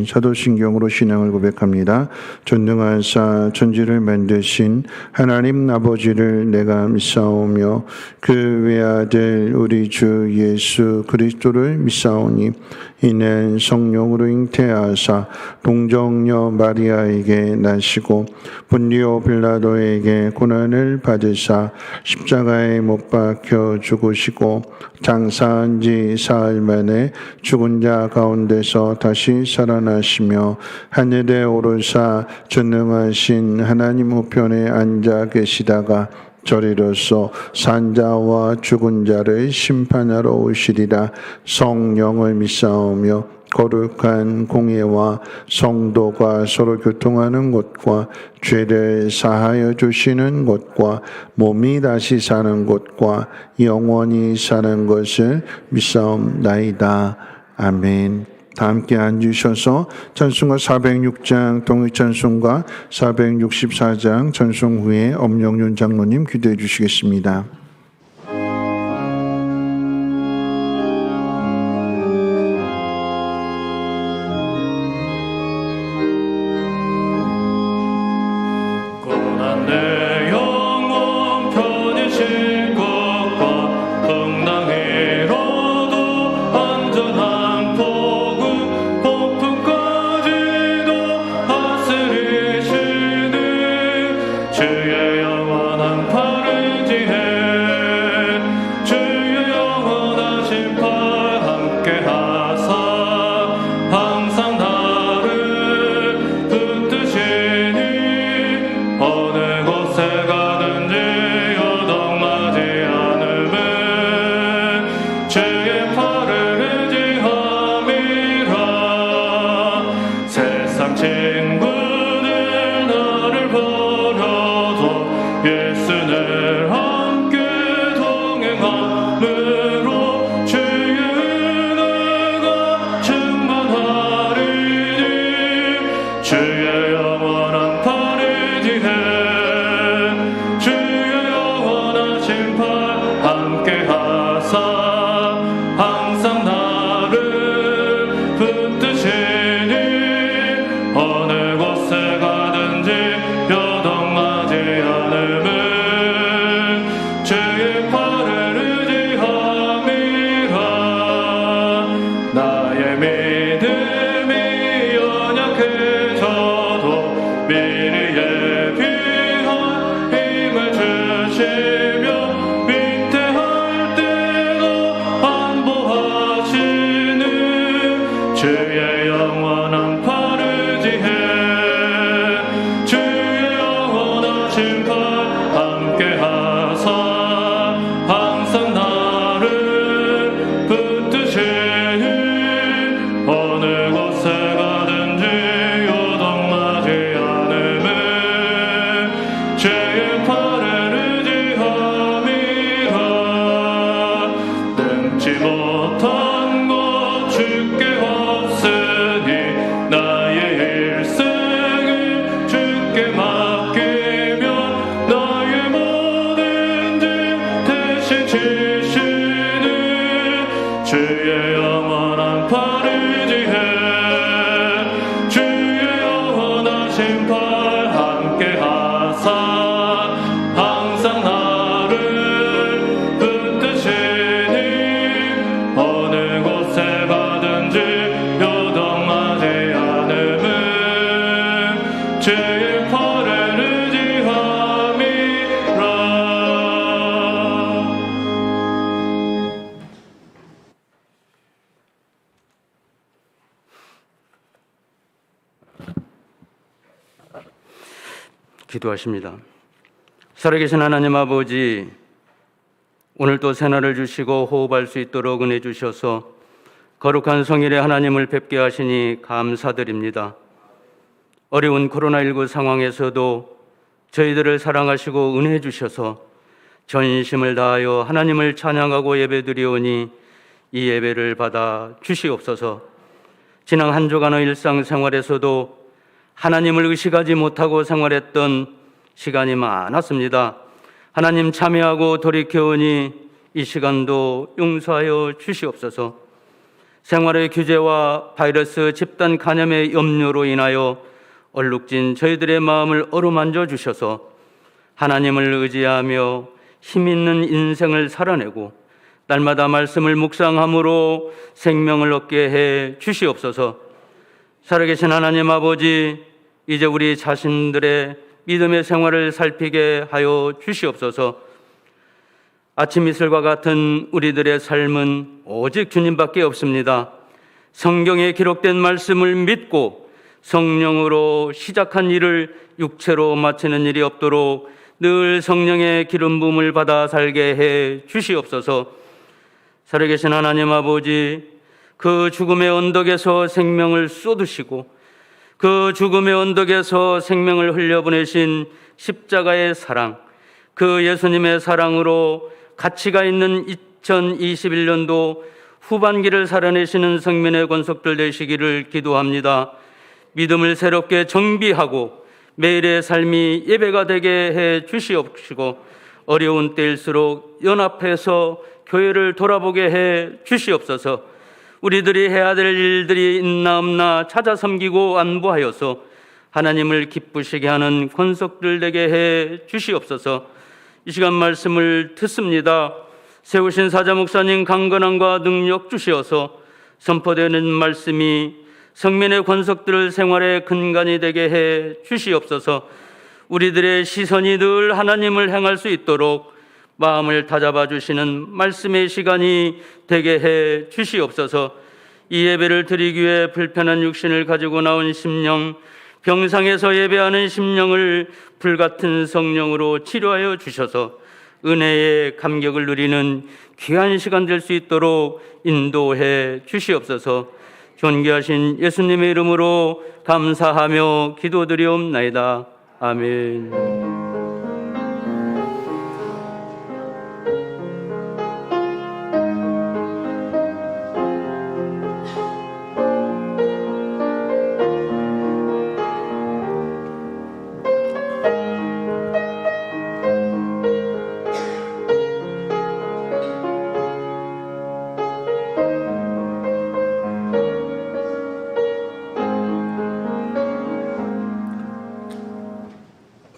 주신 사도신경으로 신앙을 고백합니다. 전능하사 천지를 만드신 하나님 아버지를 내가 믿사오며 그 외아들 우리 주 예수 그리스도를 믿사오니 이는 성령으로 잉태하사 동정녀 마리아에게 나시고 본디오 빌라도에게 고난을 받으사 십자가에 못 박혀 죽으시고 장사한 지 사흘 만에 죽은 자 가운데서 다시 살아나시며 하늘에 오르사 전능하신 하나님 우편에 앉아 계시다가 저리로서 산자와 죽은 자를 심판하러 오시리라. 성령을 믿사오며 거룩한 공예와 성도가 서로 교통하는 곳과 죄를 사하여 주시는 곳과 몸이 다시 사는 곳과 영원히 사는 것을 믿사옵나이다. 아멘. 다 함께 앉으셔서 찬송가 406장 동의찬송가 464장 찬송 후에 엄영윤 장로님 기도해 주시겠습니다. 기도하십니다. 살아계신 하나님 아버지, 오늘 또 새날을 주시고 호흡할 수 있도록 은혜 주셔서 거룩한 성일에 하나님을 뵙게 하시니 감사드립니다. 어려운 코로나19 상황에서도 저희들을 사랑하시고 은혜 주셔서 전심을 다하여 하나님을 찬양하고 예배드리오니 이 예배를 받아 주시옵소서. 지난 한 주간의 일상생활에서도 하나님을 의식하지 못하고 생활했던 시간이 많았습니다. 하나님 참여하고 돌이켜오니 이 시간도 용서하여 주시옵소서. 생활의 규제와 바이러스 집단 감염의 염려로 인하여 얼룩진 저희들의 마음을 어루만져 주셔서 하나님을 의지하며 힘 있는 인생을 살아내고 날마다 말씀을 묵상함으로 생명을 얻게 해 주시옵소서. 살아계신 하나님 아버지, 이제 우리 자신들의 믿음의 생활을 살피게 하여 주시옵소서. 아침 이슬과 같은 우리들의 삶은 오직 주님밖에 없습니다. 성경에 기록된 말씀을 믿고 성령으로 시작한 일을 육체로 마치는 일이 없도록 늘 성령의 기름 부음을 받아 살게 해 주시옵소서. 살아계신 하나님 아버지, 그 죽음의 언덕에서 생명을 쏟으시고 그 죽음의 언덕에서 생명을 흘려보내신 십자가의 사랑, 그 예수님의 사랑으로 가치가 있는 2021년도 후반기를 살아내시는 성민의 권속들 되시기를 기도합니다. 믿음을 새롭게 정비하고 매일의 삶이 예배가 되게 해 주시옵시고 어려운 때일수록 연합해서 교회를 돌아보게 해 주시옵소서. 우리들이 해야 될 일들이 있나 없나 찾아 섬기고 안보하여서 하나님을 기쁘시게 하는 권속들 되게 해 주시옵소서. 이 시간 말씀을 듣습니다. 세우신 사자 목사님 강건함과 능력 주시어서 선포되는 말씀이 성민의 권속들 생활의 근간이 되게 해 주시옵소서. 우리들의 시선이 늘 하나님을 향할 수 있도록 마음을 다잡아 주시는 말씀의 시간이 되게 해 주시옵소서. 이 예배를 드리기 위해 불편한 육신을 가지고 나온 심령, 병상에서 예배하는 심령을 불같은 성령으로 치료하여 주셔서 은혜의 감격을 누리는 귀한 시간 될 수 있도록 인도해 주시옵소서. 존귀하신 예수님의 이름으로 감사하며 기도드리옵나이다. 아멘.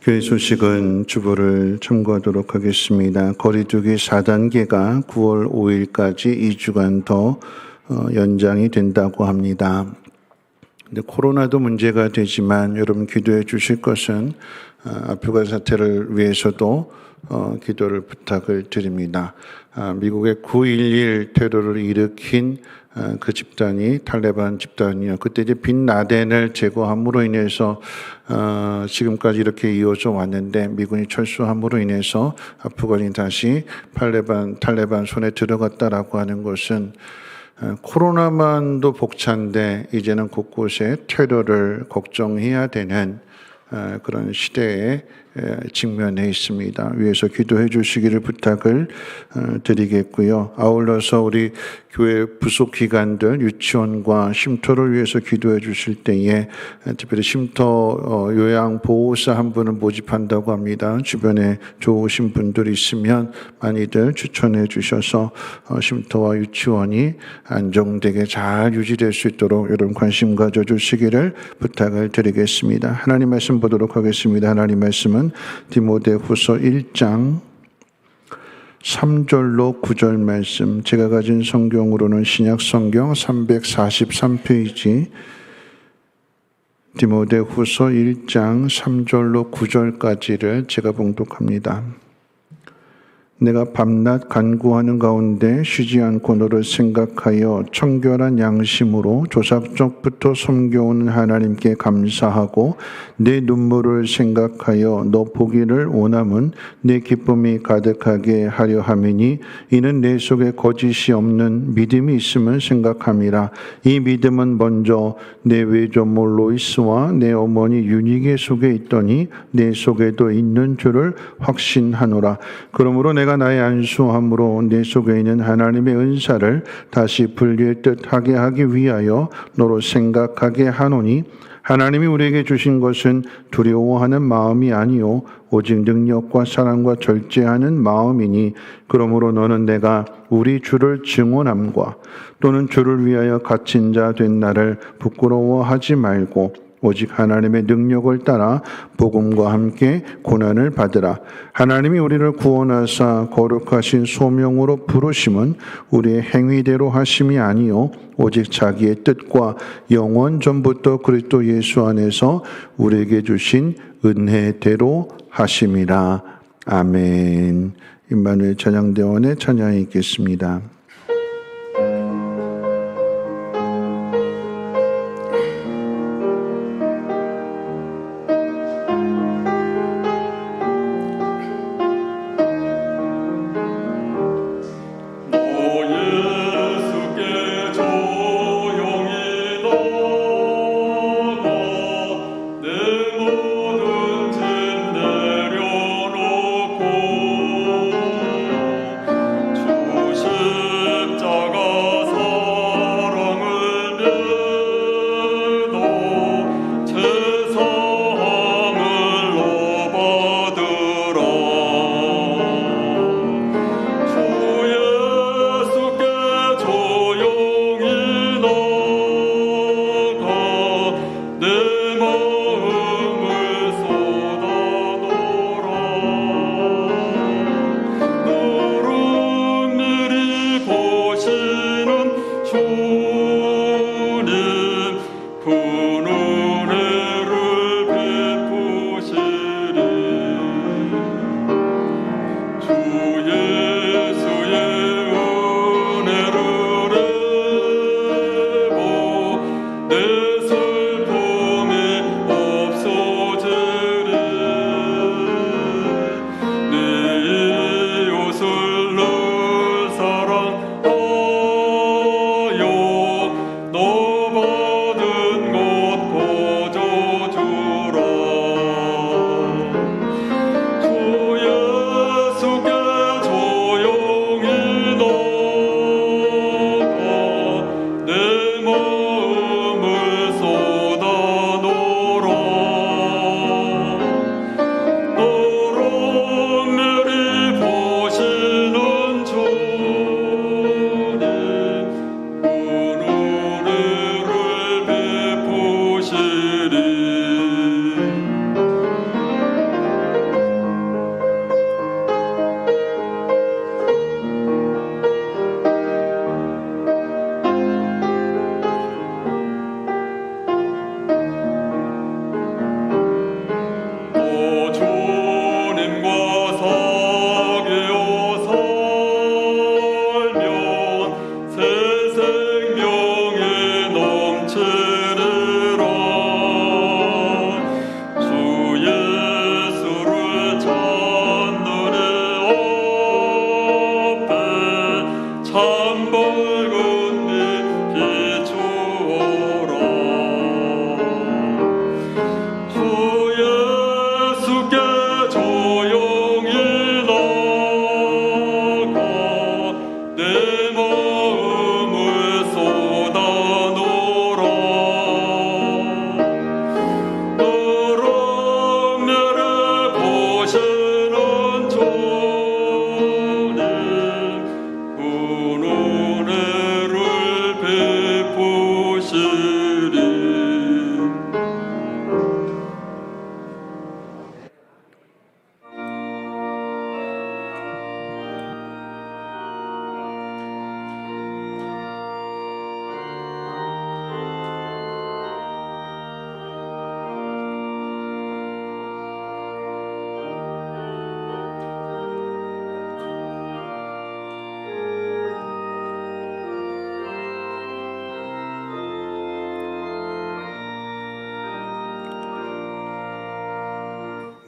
교회 소식은 주보를 참고하도록 하겠습니다. 거리두기 4단계가 9월 5일까지 2주간 더 연장이 된다고 합니다. 근데 코로나도 문제가 되지만 여러분 기도해 주실 것은 아프간 사태를 위해서도 기도를 부탁을 드립니다. 미국의 9.11 테러를 일으킨 그 집단이 탈레반 집단이요. 그때 이제 빈 라덴을 제거함으로 인해서 지금까지 이렇게 이어져 왔는데 미군이 철수함으로 인해서 아프간이 다시 탈레반 손에 들어갔다라고 하는 것은 코로나만도 벅찬데 이제는 곳곳에 테러를 걱정해야 되는 그런 시대에 직면해 있습니다. 위에서 기도해 주시기를 부탁을 드리겠고요. 아울러서 우리 교회 부속 기관들 유치원과 쉼터를 위해서 기도해 주실 때에 특별히 쉼터 요양보호사 한 분을 모집한다고 합니다. 주변에 좋으신 분들이 있으면 많이들 추천해 주셔서 쉼터와 유치원이 안정되게 잘 유지될 수 있도록 여러분 관심 가져주시기를 부탁을 드리겠습니다. 하나님 말씀 보도록 하겠습니다. 하나님 말씀은 디모데후서 1장 3절로 9절 말씀, 제가 가진 성경으로는 신약성경 343페이지 디모데후서 1장 3절로 9절까지를 제가 봉독합니다. 내가 밤낮 간구하는 가운데 쉬지 않고 너를 생각하여 청결한 양심으로 조상적부터 섬겨오는 하나님께 감사하고 내 눈물을 생각하여 너 보기를 원함은 내 기쁨이 가득하게 하려 함이니 이는 내 속에 거짓이 없는 믿음이 있음을 생각함이라. 이 믿음은 먼저 내 외조모 로이스와 내 어머니 유니게 속에 있더니 내 속에도 있는 줄을 확신하노라. 그러므로 내가 내가 나의 안수함으로 내 속에 있는 하나님의 은사를 다시 불릴 듯하게 하기 위하여 너로 생각하게 하노니 하나님이 우리에게 주신 것은 두려워하는 마음이 아니요 오직 능력과 사랑과 절제하는 마음이니 그러므로 너는 내가 우리 주를 증언함과 또는 주를 위하여 갇힌 자 된 나를 부끄러워하지 말고 오직 하나님의 능력을 따라 복음과 함께 고난을 받으라. 하나님이 우리를 구원하사 거룩하신 소명으로 부르심은 우리의 행위대로 하심이 아니요 오직 자기의 뜻과 영원 전부터 그리스도 예수 안에서 우리에게 주신 은혜대로 하심이라. 아멘. 임마누엘 찬양대원의 찬양이 있겠습니다.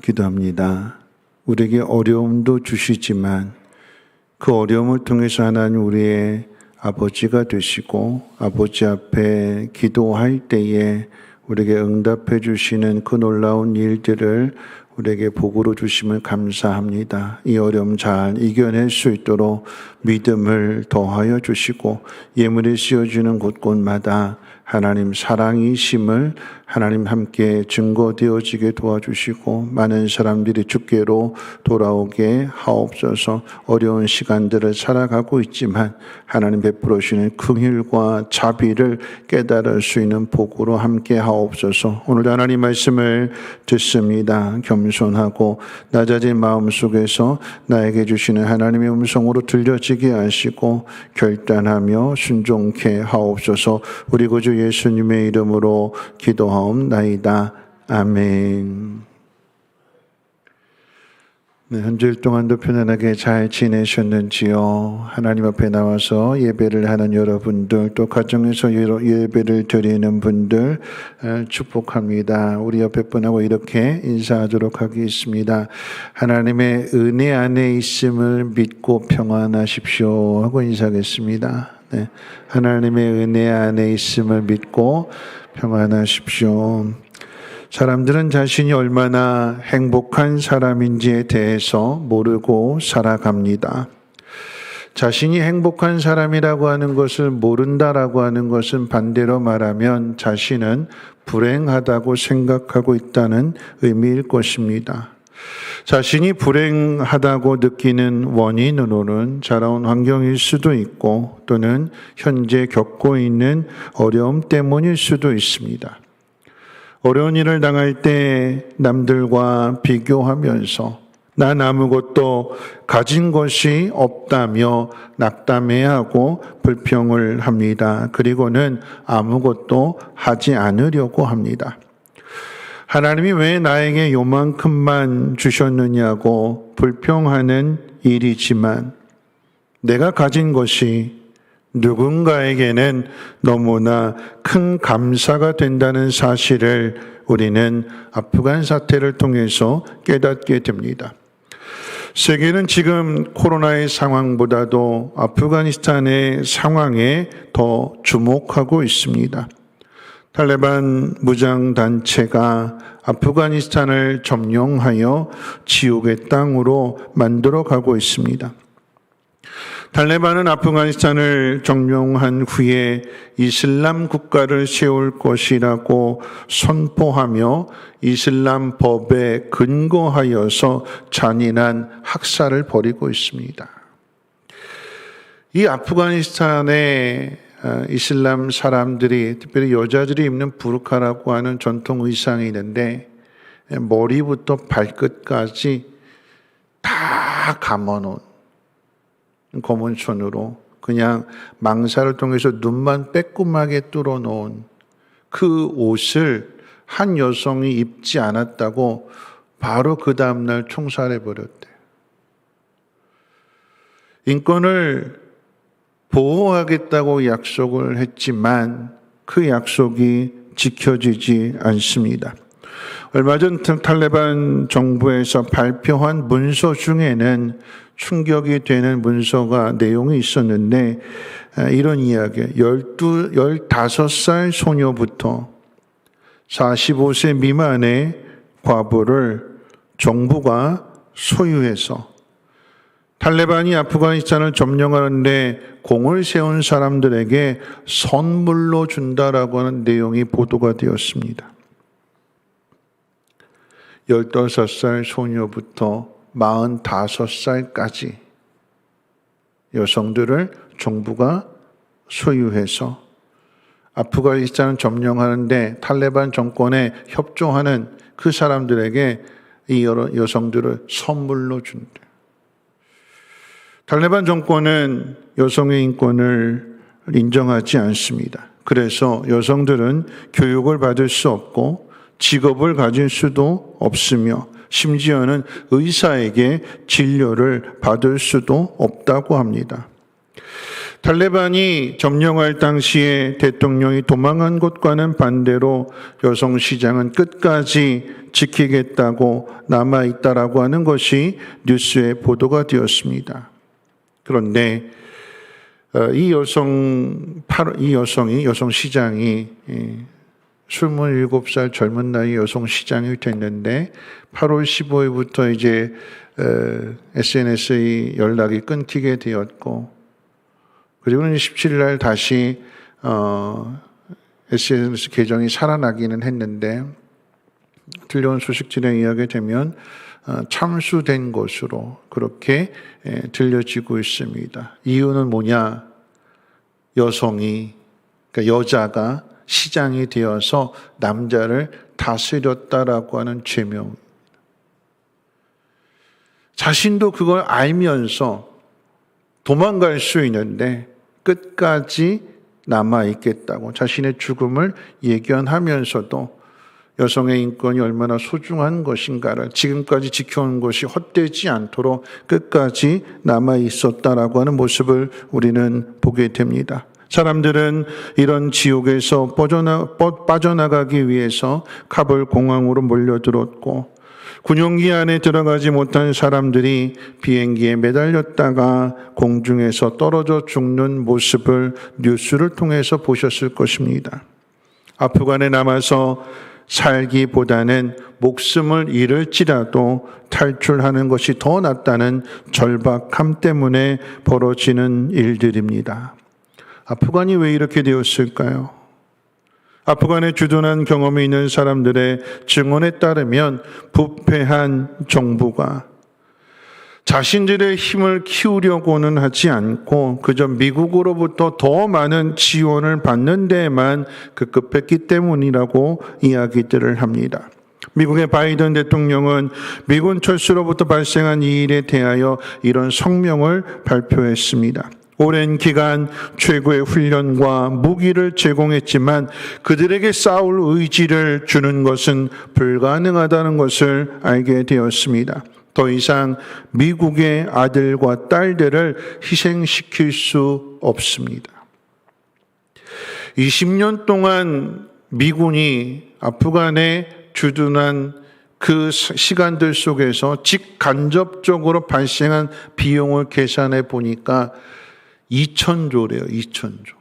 기도합니다. 우리에게 어려움도 주시지만 그 어려움을 통해서 하나님 우리의 아버지가 되시고 아버지 앞에 기도할 때에 우리에게 응답해 주시는 그 놀라운 일들을 우리에게 복으로 주심을 감사합니다. 이 어려움 잘 이겨낼 수 있도록 믿음을 더하여 주시고 예물이 씌워지는 곳곳마다 하나님 사랑이심을 하나님 함께 증거되어지게 도와주시고 많은 사람들이 주께로 돌아오게 하옵소서. 어려운 시간들을 살아가고 있지만 하나님 베풀어 주시는 긍휼과 자비를 깨달을 수 있는 복으로 함께 하옵소서. 오늘도 하나님 말씀을 듣습니다. 겸손하고 낮아진 마음 속에서 나에게 주시는 하나님의 음성으로 들려지게 하시고 결단하며 순종케 하옵소서. 우리 구주 예수님의 이름으로 기도하옵나이다. 아멘. 네, 한 주일 동안도 편안하게 잘 지내셨는지요? 하나님 앞에 나와서 예배를 하는 여러분들, 또 가정에서 예배를 드리는 분들 축복합니다. 우리 옆에 분하고 이렇게 인사하도록 하겠습니다. 하나님의 은혜 안에 있음을 믿고 평안하십시오 하고 인사하겠습니다. 네, 하나님의 은혜 안에 있음을 믿고 평안하십시오. 사람들은 자신이 얼마나 행복한 사람인지에 대해서 모르고 살아갑니다. 자신이 행복한 사람이라고 하는 것을 모른다라고 하는 것은 반대로 말하면 자신은 불행하다고 생각하고 있다는 의미일 것입니다. 자신이 불행하다고 느끼는 원인으로는 자라온 환경일 수도 있고 또는 현재 겪고 있는 어려움 때문일 수도 있습니다. 어려운 일을 당할 때 남들과 비교하면서 난 아무것도 가진 것이 없다며 낙담해하고 불평을 합니다. 그리고는 아무것도 하지 않으려고 합니다. 하나님이 왜 나에게 요만큼만 주셨느냐고 불평하는 일이지만 내가 가진 것이 누군가에게는 너무나 큰 감사가 된다는 사실을 우리는 아프간 사태를 통해서 깨닫게 됩니다. 세계는 지금 코로나의 상황보다도 아프가니스탄의 상황에 더 주목하고 있습니다. 탈레반 무장단체가 아프가니스탄을 점령하여 지옥의 땅으로 만들어가고 있습니다. 탈레반은 아프가니스탄을 점령한 후에 이슬람 국가를 세울 것이라고 선포하며 이슬람 법에 근거하여서 잔인한 학살을 벌이고 있습니다. 이 아프가니스탄의 이슬람 사람들이 특별히 여자들이 입는 부르카라고 하는 전통 의상이 있는데 머리부터 발끝까지 다 감아놓은 검은 손으로 그냥 망사를 통해서 눈만 빼꼼하게 뚫어놓은 그 옷을 한 여성이 입지 않았다고 바로 그 다음날 총살해버렸대요. 인권을 보호하겠다고 약속을 했지만 그 약속이 지켜지지 않습니다. 얼마 전 탈레반 정부에서 발표한 문서 중에는 충격이 되는 문서가 내용이 있었는데 이런 이야기, 15살 소녀부터 45세 미만의 과부를 정부가 소유해서 탈레반이 아프가니스탄을 점령하는데 공을 세운 사람들에게 선물로 준다라고 하는 내용이 보도가 되었습니다. 15살 소녀부터 45살까지 여성들을 정부가 소유해서 아프가니스탄을 점령하는데 탈레반 정권에 협조하는 그 사람들에게 이 여성들을 선물로 준대. 탈레반 정권은 여성의 인권을 인정하지 않습니다. 그래서 여성들은 교육을 받을 수 없고 직업을 가질 수도 없으며 심지어는 의사에게 진료를 받을 수도 없다고 합니다. 탈레반이 점령할 당시에 대통령이 도망한 것과는 반대로 여성 시장은 끝까지 지키겠다고 남아있다라고 하는 것이 뉴스에 보도가 되었습니다. 그런데 이 여성 시장이 27살 젊은 나이 여성 시장이 됐는데 8월 15일부터 이제 SNS의 연락이 끊기게 되었고, 그리고는 17일 날 다시 SNS 계정이 살아나기는 했는데, 들려온 소식들에 의하게 되면 참수된 것으로 그렇게 들려지고 있습니다. 이유는 뭐냐? 여성이, 그러니까 여자가 시장이 되어서 남자를 다스렸다라고 하는 죄명. 자신도 그걸 알면서 도망갈 수 있는데 끝까지 남아있겠다고 자신의 죽음을 예견하면서도 여성의 인권이 얼마나 소중한 것인가를 지금까지 지켜온 것이 헛되지 않도록 끝까지 남아있었다라고 하는 모습을 우리는 보게 됩니다. 사람들은 이런 지옥에서 빠져나가기 위해서 카불 공항으로 몰려들었고, 군용기 안에 들어가지 못한 사람들이 비행기에 매달렸다가 공중에서 떨어져 죽는 모습을 뉴스를 통해서 보셨을 것입니다. 아프간에 남아서 살기보다는 목숨을 잃을지라도 탈출하는 것이 더 낫다는 절박함 때문에 벌어지는 일들입니다. 아프간이 왜 이렇게 되었을까요? 아프간에 주둔한 경험이 있는 사람들의 증언에 따르면 부패한 정부가 자신들의 힘을 키우려고는 하지 않고 그저 미국으로부터 더 많은 지원을 받는 데에만 급급했기 때문이라고 이야기들을 합니다. 미국의 바이든 대통령은 미군 철수로부터 발생한 이 일에 대하여 이런 성명을 발표했습니다. 오랜 기간 최고의 훈련과 무기를 제공했지만 그들에게 싸울 의지를 주는 것은 불가능하다는 것을 알게 되었습니다. 더 이상 미국의 아들과 딸들을 희생시킬 수 없습니다. 20년 동안 미군이 아프간에 주둔한 그 시간들 속에서 직간접적으로 발생한 비용을 계산해 보니까 2,000조래요. 2,000조.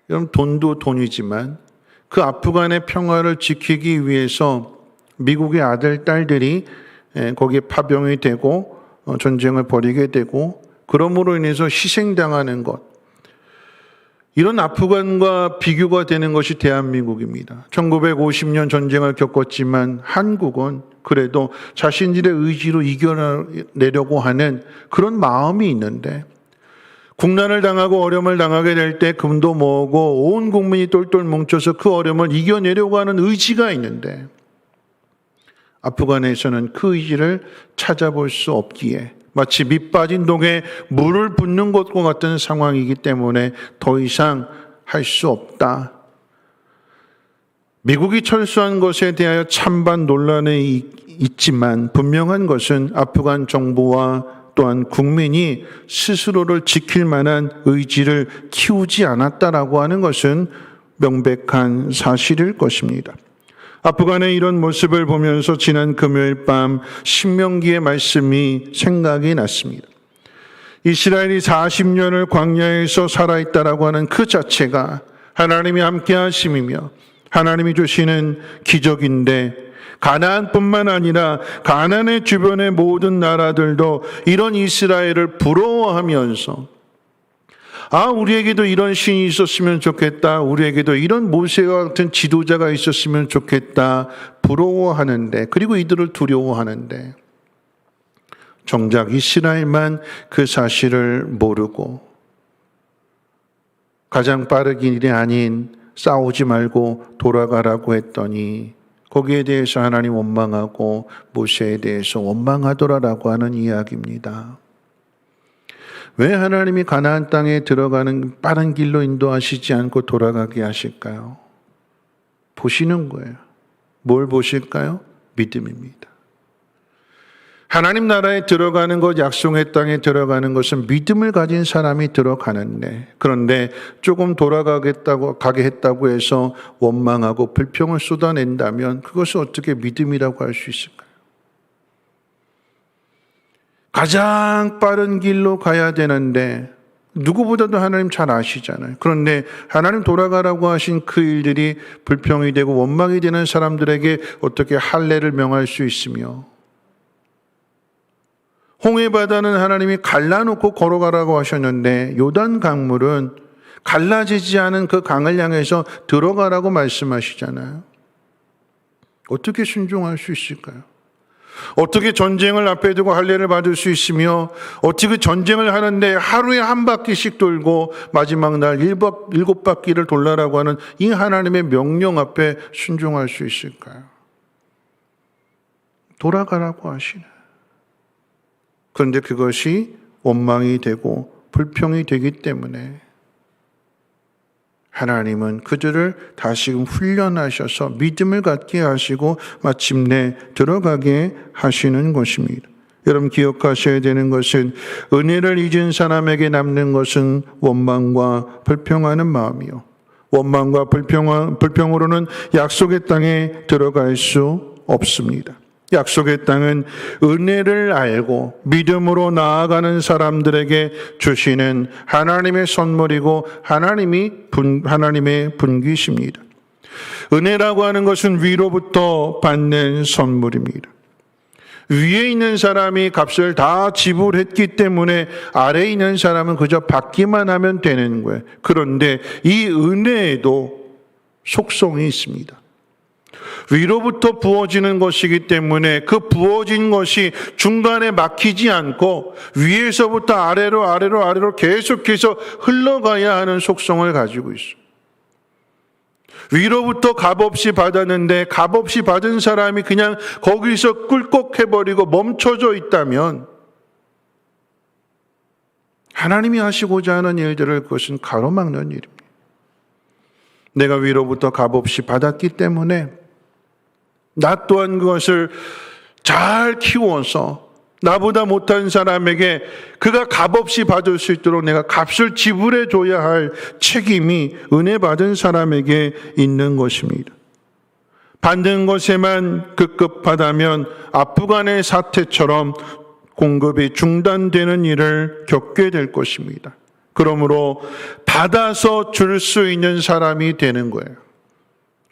여러분, 돈도 돈이지만 그 아프간의 평화를 지키기 위해서 미국의 아들, 딸들이 거기에 파병이 되고 전쟁을 벌이게 되고 그러므로 인해서 희생당하는 것, 이런 아프간과 비교가 되는 것이 대한민국입니다. 1950년 전쟁을 겪었지만 한국은 그래도 자신들의 의지로 이겨내려고 하는 그런 마음이 있는데, 국난을 당하고 어려움을 당하게 될 때 금도 모으고 온 국민이 똘똘 뭉쳐서 그 어려움을 이겨내려고 하는 의지가 있는데, 아프간에서는 그 의지를 찾아볼 수 없기에 마치 밑 빠진 독에 물을 붓는 것과 같은 상황이기 때문에 더 이상 할 수 없다. 미국이 철수한 것에 대하여 찬반 논란이 있지만 분명한 것은 아프간 정부와 또한 국민이 스스로를 지킬 만한 의지를 키우지 않았다라고 하는 것은 명백한 사실일 것입니다. 아프간의 이런 모습을 보면서 지난 금요일 밤 신명기의 말씀이 생각이 났습니다. 이스라엘이 40년을 광야에서 살아있다라고 하는 그 자체가 하나님이 함께 하심이며 하나님이 주시는 기적인데, 가나안뿐만 아니라 가나안의 주변의 모든 나라들도 이런 이스라엘을 부러워하면서 우리에게도 이런 신이 있었으면 좋겠다, 우리에게도 이런 모세와 같은 지도자가 있었으면 좋겠다 부러워하는데, 그리고 이들을 두려워하는데, 정작 이스라엘만 그 사실을 모르고 가장 빠른 일이 아닌 싸우지 말고 돌아가라고 했더니 거기에 대해서 하나님 원망하고 모세에 대해서 원망하더라라고 하는 이야기입니다. 왜 하나님이 가나안 땅에 들어가는 빠른 길로 인도하시지 않고 돌아가게 하실까요? 보시는 거예요. 뭘 보실까요? 믿음입니다. 하나님 나라에 들어가는 것, 약속의 땅에 들어가는 것은 믿음을 가진 사람이 들어가는데, 그런데 조금 가게 했다고 해서 원망하고 불평을 쏟아낸다면 그것을 어떻게 믿음이라고 할 수 있을까요? 가장 빠른 길로 가야 되는데 누구보다도 하나님 잘 아시잖아요. 그런데 하나님 돌아가라고 하신 그 일들이 불평이 되고 원망이 되는 사람들에게 어떻게 할례를 명할 수 있으며, 홍해바다는 하나님이 갈라놓고 걸어가라고 하셨는데 요단 강물은 갈라지지 않은 그 강을 향해서 들어가라고 말씀하시잖아요. 어떻게 순종할 수 있을까요? 어떻게 전쟁을 앞에 두고 할례를 받을 수 있으며, 어떻게 전쟁을 하는데 하루에 한 바퀴씩 돌고 마지막 날 일곱 바퀴를 돌라라고 하는 이 하나님의 명령 앞에 순종할 수 있을까요? 돌아가라고 하시네. 그런데 그것이 원망이 되고 불평이 되기 때문에 하나님은 그들을 다시금 훈련하셔서 믿음을 갖게 하시고 마침내 들어가게 하시는 것입니다. 여러분 기억하셔야 되는 것은, 은혜를 잊은 사람에게 남는 것은 원망과 불평하는 마음이요, 원망과 불평으로는 약속의 땅에 들어갈 수 없습니다. 약속의 땅은 은혜를 알고 믿음으로 나아가는 사람들에게 주시는 하나님의 선물이고 하나님의 분기십니다. 은혜라고 하는 것은 위로부터 받는 선물입니다. 위에 있는 사람이 값을 다 지불했기 때문에 아래에 있는 사람은 그저 받기만 하면 되는 거예요. 그런데 이 은혜에도 속성이 있습니다. 위로부터 부어지는 것이기 때문에 그 부어진 것이 중간에 막히지 않고 위에서부터 아래로 계속해서 흘러가야 하는 속성을 가지고 있어요. 위로부터 값없이 받았는데 값없이 받은 사람이 그냥 거기서 꿀꺽해버리고 멈춰져 있다면, 하나님이 하시고자 하는 일들을 그것은 가로막는 일입니다. 내가 위로부터 값없이 받았기 때문에 나 또한 그것을 잘 키워서 나보다 못한 사람에게 그가 값없이 받을 수 있도록 내가 값을 지불해 줘야 할 책임이 은혜 받은 사람에게 있는 것입니다. 받는 것에만 급급하다면 아프간의 사태처럼 공급이 중단되는 일을 겪게 될 것입니다. 그러므로 받아서 줄 수 있는 사람이 되는 거예요.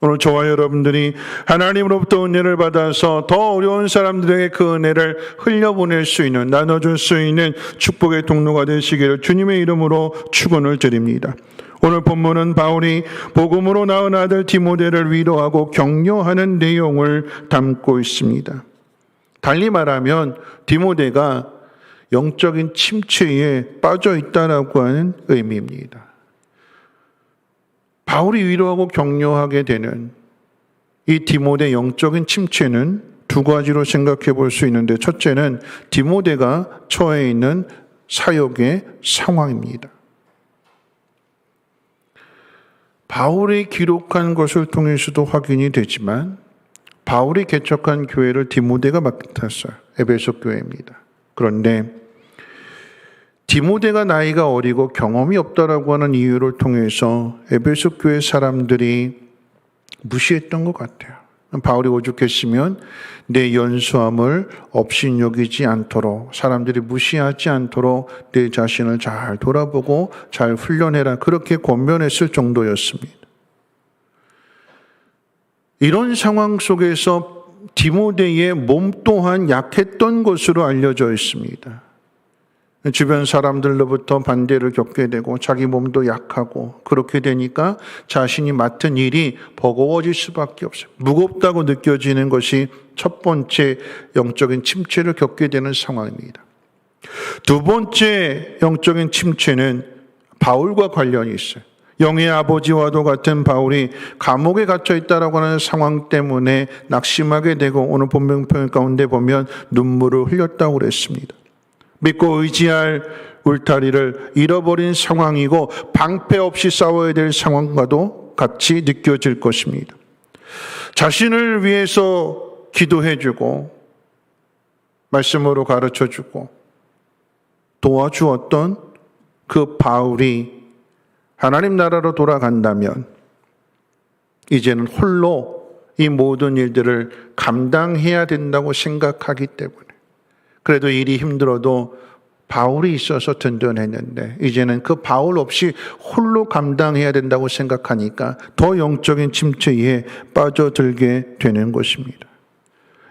오늘 저와 여러분들이 하나님으로부터 은혜를 받아서 더 어려운 사람들에게 그 은혜를 흘려보낼 수 있는, 나눠줄 수 있는 축복의 통로가 되시기를 주님의 이름으로 축원을 드립니다. 오늘 본문은 바울이 복음으로 낳은 아들 디모데를 위로하고 격려하는 내용을 담고 있습니다. 달리 말하면 디모데가 영적인 침체에 빠져 있다라고 하는 의미입니다. 바울이 위로하고 격려하게 되는 이 디모데 영적인 침체는 두 가지로 생각해 볼 수 있는데, 첫째는 디모데가 처해 있는 사역의 상황입니다. 바울이 기록한 것을 통해서도 확인이 되지만, 바울이 개척한 교회를 디모데가 맡았어요. 에베소 교회입니다. 그런데 디모데가 나이가 어리고 경험이 없다라고 하는 이유를 통해서 에베소 교회 사람들이 무시했던 것 같아요. 바울이 오죽했으면 내 연수함을 업신여기지 않도록, 사람들이 무시하지 않도록 내 자신을 잘 돌아보고 잘 훈련해라, 그렇게 권면했을 정도였습니다. 이런 상황 속에서 디모데의 몸 또한 약했던 것으로 알려져 있습니다. 주변 사람들로부터 반대를 겪게 되고 자기 몸도 약하고, 그렇게 되니까 자신이 맡은 일이 버거워질 수밖에 없어요. 무겁다고 느껴지는 것이 첫 번째 영적인 침체를 겪게 되는 상황입니다. 두 번째 영적인 침체는 바울과 관련이 있어요. 영의 아버지와도 같은 바울이 감옥에 갇혀 있다라고 하는 상황 때문에 낙심하게 되고, 오늘 본문 가운데 보면 눈물을 흘렸다고 그랬습니다. 믿고 의지할 울타리를 잃어버린 상황이고 방패 없이 싸워야 될 상황과도 같이 느껴질 것입니다. 자신을 위해서 기도해주고 말씀으로 가르쳐주고 도와주었던 그 바울이 하나님 나라로 돌아간다면 이제는 홀로 이 모든 일들을 감당해야 된다고 생각하기 때문에, 그래도 일이 힘들어도 바울이 있어서 든든했는데 이제는 그 바울 없이 홀로 감당해야 된다고 생각하니까 더 영적인 침체에 빠져들게 되는 것입니다.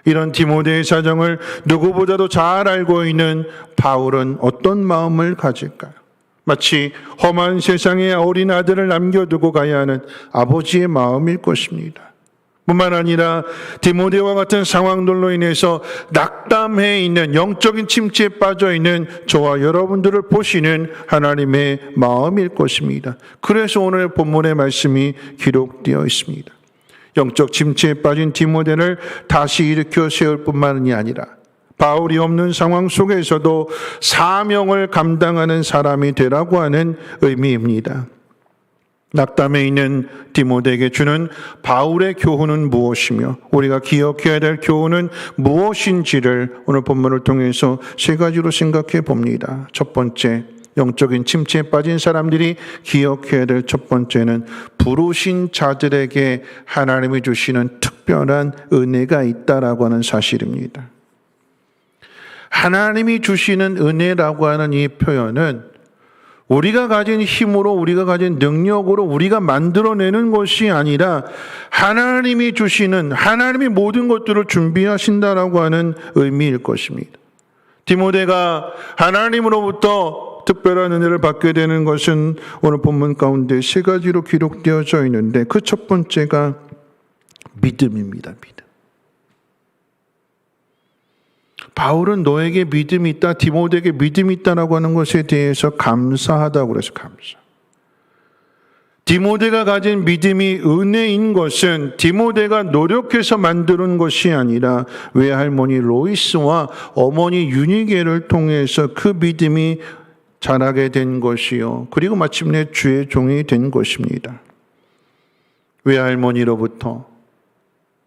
이런 디모데의 사정을 누구보다도 잘 알고 있는 바울은 어떤 마음을 가질까요? 마치 험한 세상에 어린 아들을 남겨두고 가야 하는 아버지의 마음일 것입니다. 뿐만 아니라 디모데와 같은 상황들로 인해서 낙담해 있는 영적인 침체에 빠져 있는 저와 여러분들을 보시는 하나님의 마음일 것입니다. 그래서 오늘 본문의 말씀이 기록되어 있습니다. 영적 침체에 빠진 디모데를 다시 일으켜 세울 뿐만이 아니라 바울이 없는 상황 속에서도 사명을 감당하는 사람이 되라고 하는 의미입니다. 낙담해 있는 디모데에게 주는 바울의 교훈은 무엇이며 우리가 기억해야 될 교훈은 무엇인지를 오늘 본문을 통해서 세 가지로 생각해 봅니다. 첫 번째, 영적인 침체에 빠진 사람들이 기억해야 될 첫 번째는 부르신 자들에게 하나님이 주시는 특별한 은혜가 있다라고 하는 사실입니다. 하나님이 주시는 은혜라고 하는 이 표현은 우리가 가진 힘으로, 우리가 가진 능력으로 우리가 만들어내는 것이 아니라 하나님이 주시는, 하나님이 모든 것들을 준비하신다라고 하는 의미일 것입니다. 디모데가 하나님으로부터 특별한 은혜를 받게 되는 것은 오늘 본문 가운데 세 가지로 기록되어져 있는데 그 첫 번째가 믿음입니다. 믿음. 바울은 너에게 믿음이 있다, 디모데에게 믿음이 있다라고 하는 것에 대해서 감사하다고 그래서 감사. 디모데가 가진 믿음이 은혜인 것은 디모데가 노력해서 만드는 것이 아니라 외할머니 로이스와 어머니 유니게를 통해서 그 믿음이 자라게 된 것이요. 그리고 마침내 주의 종이 된 것입니다. 외할머니로부터,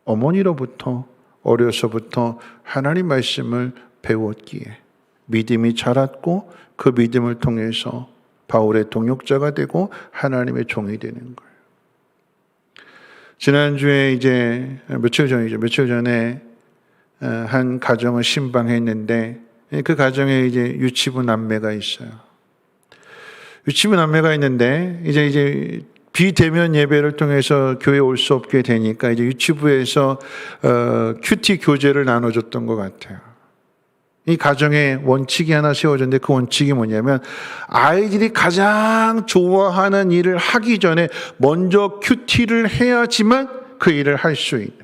어머니로부터 어려서부터 하나님 말씀을 배웠기에 믿음이 자랐고 그 믿음을 통해서 바울의 동역자가 되고 하나님의 종이 되는 거예요. 지난주에 며칠 전에 한 가정을 신방했는데 그 가정에 유치부 남매가 있어요. 유치부 남매가 있는데 이제 비대면 예배를 통해서 교회에 올 수 없게 되니까 이제 유치부에서 큐티 교제를 나눠줬던 것 같아요. 이 가정에 원칙이 하나 세워졌는데 그 원칙이 뭐냐면 아이들이 가장 좋아하는 일을 하기 전에 먼저 큐티를 해야지만 그 일을 할 수 있는.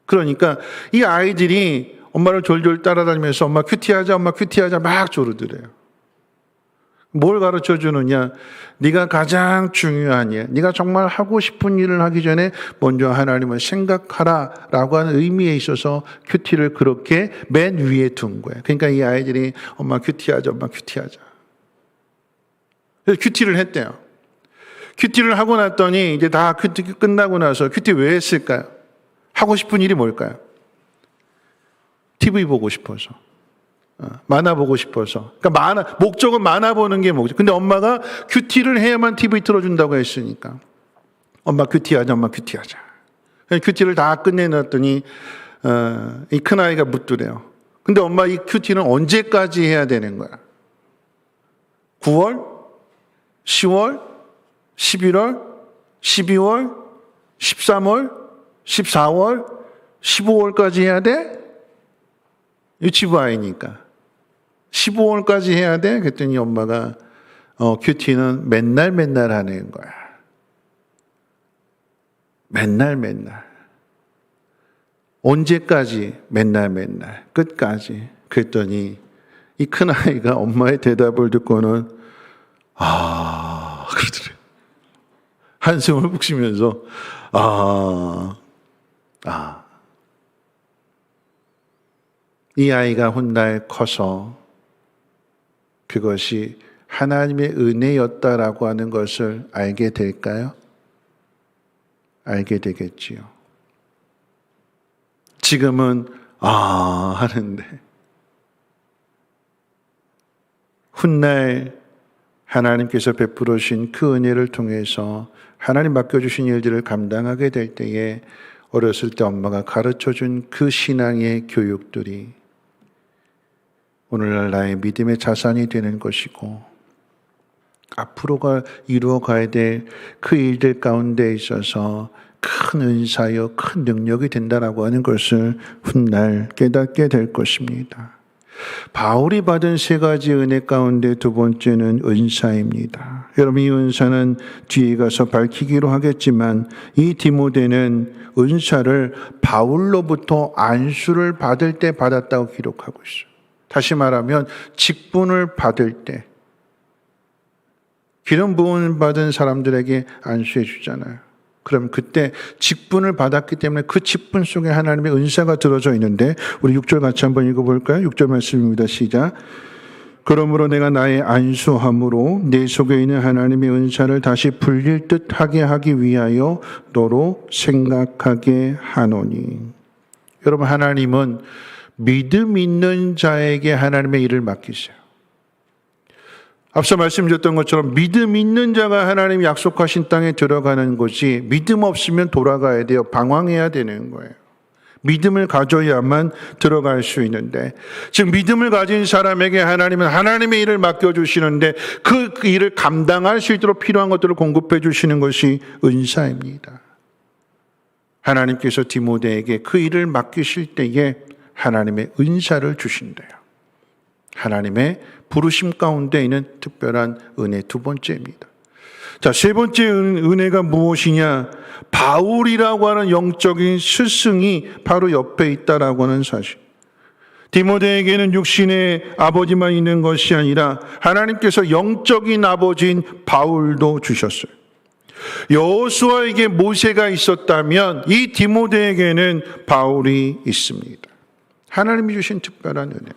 그러니까 이 아이들이 엄마를 졸졸 따라다니면서 엄마 큐티하자, 엄마 큐티하자 막 조르더래요. 뭘 가르쳐 주느냐? 네가 가장 중요한 일, 네가 정말 하고 싶은 일을 하기 전에 먼저 하나님을 생각하라라고 하는 의미에 있어서 큐티를 그렇게 맨 위에 둔 거예요. 그러니까 이 아이들이 엄마 큐티하자, 엄마 큐티하자. 그래서 큐티를 했대요. 큐티를 하고 났더니 이제 다 큐티 끝나고 나서 큐티 왜 했을까요? 하고 싶은 일이 뭘까요? TV 보고 싶어서. 만화 보고 싶어서. 그러니까 목적은 만화 보는 게 목적. 근데 엄마가 큐티를 해야만 TV 틀어준다고 했으니까. 엄마 큐티하자, 엄마 큐티하자. 큐티를 다 끝내놨더니, 이 큰아이가 묻더래요. 근데 엄마 이 큐티는 언제까지 해야 되는 거야? 9월? 10월? 11월? 12월? 13월? 14월? 15월까지 해야 돼? 유치부 아이니까. 15월까지 해야 돼? 그랬더니 엄마가 큐티는 맨날 하는 거야. 맨날. 언제까지? 맨날. 끝까지. 그랬더니 이 큰아이가 엄마의 대답을 듣고는 그러더래요. 한숨을 푹 쉬면서 이 아이가 훗날 커서 그것이 하나님의 은혜였다라고 하는 것을 알게 될까요? 알게 되겠지요. 지금은 하는데 훗날 하나님께서 베풀어 주신 그 은혜를 통해서 하나님 맡겨주신 일들을 감당하게 될 때에 어렸을 때 엄마가 가르쳐준 그 신앙의 교육들이 오늘날 나의 믿음의 자산이 되는 것이고 앞으로가 이루어가야 될 그 일들 가운데 있어서 큰 은사요, 큰 능력이 된다라고 하는 것을 훗날 깨닫게 될 것입니다. 바울이 받은 세 가지 은혜 가운데 두 번째는 은사입니다. 여러분, 이 은사는 뒤에 가서 밝히기로 하겠지만 이 디모데는 은사를 바울로부터 안수를 받을 때 받았다고 기록하고 있어요. 다시 말하면 직분을 받을 때 기름 부음 받은 사람들에게 안수해 주잖아요. 그럼 그때 직분을 받았기 때문에 그 직분 속에 하나님의 은사가 들어져 있는데 우리 6절 같이 한번 읽어볼까요? 6절 말씀입니다. 시작. 그러므로 내가 나의 안수함으로 내 속에 있는 하나님의 은사를 다시 불릴 듯하게 하기 위하여 너로 생각하게 하노니. 여러분, 하나님은 믿음 있는 자에게 하나님의 일을 맡기세요. 앞서 말씀드렸던 것처럼 믿음 있는 자가 하나님이 약속하신 땅에 들어가는 것이 믿음 없으면 돌아가야 돼요. 방황해야 되는 거예요. 믿음을 가져야만 들어갈 수 있는데, 즉 믿음을 가진 사람에게 하나님은 하나님의 일을 맡겨주시는데 그 일을 감당할 수 있도록 필요한 것들을 공급해 주시는 것이 은사입니다. 하나님께서 디모데에게 그 일을 맡기실 때에 하나님의 은사를 주신대요. 하나님의 부르심 가운데 있는 특별한 은혜 두 번째입니다. 자, 세 번째 은혜가 무엇이냐? 바울이라고 하는 영적인 스승이 바로 옆에 있다라고 하는 사실. 디모데에게는 육신의 아버지만 있는 것이 아니라 하나님께서 영적인 아버지인 바울도 주셨어요. 여호수아에게 모세가 있었다면 이 디모데에게는 바울이 있습니다. 하나님이 주신 특별한 은혜.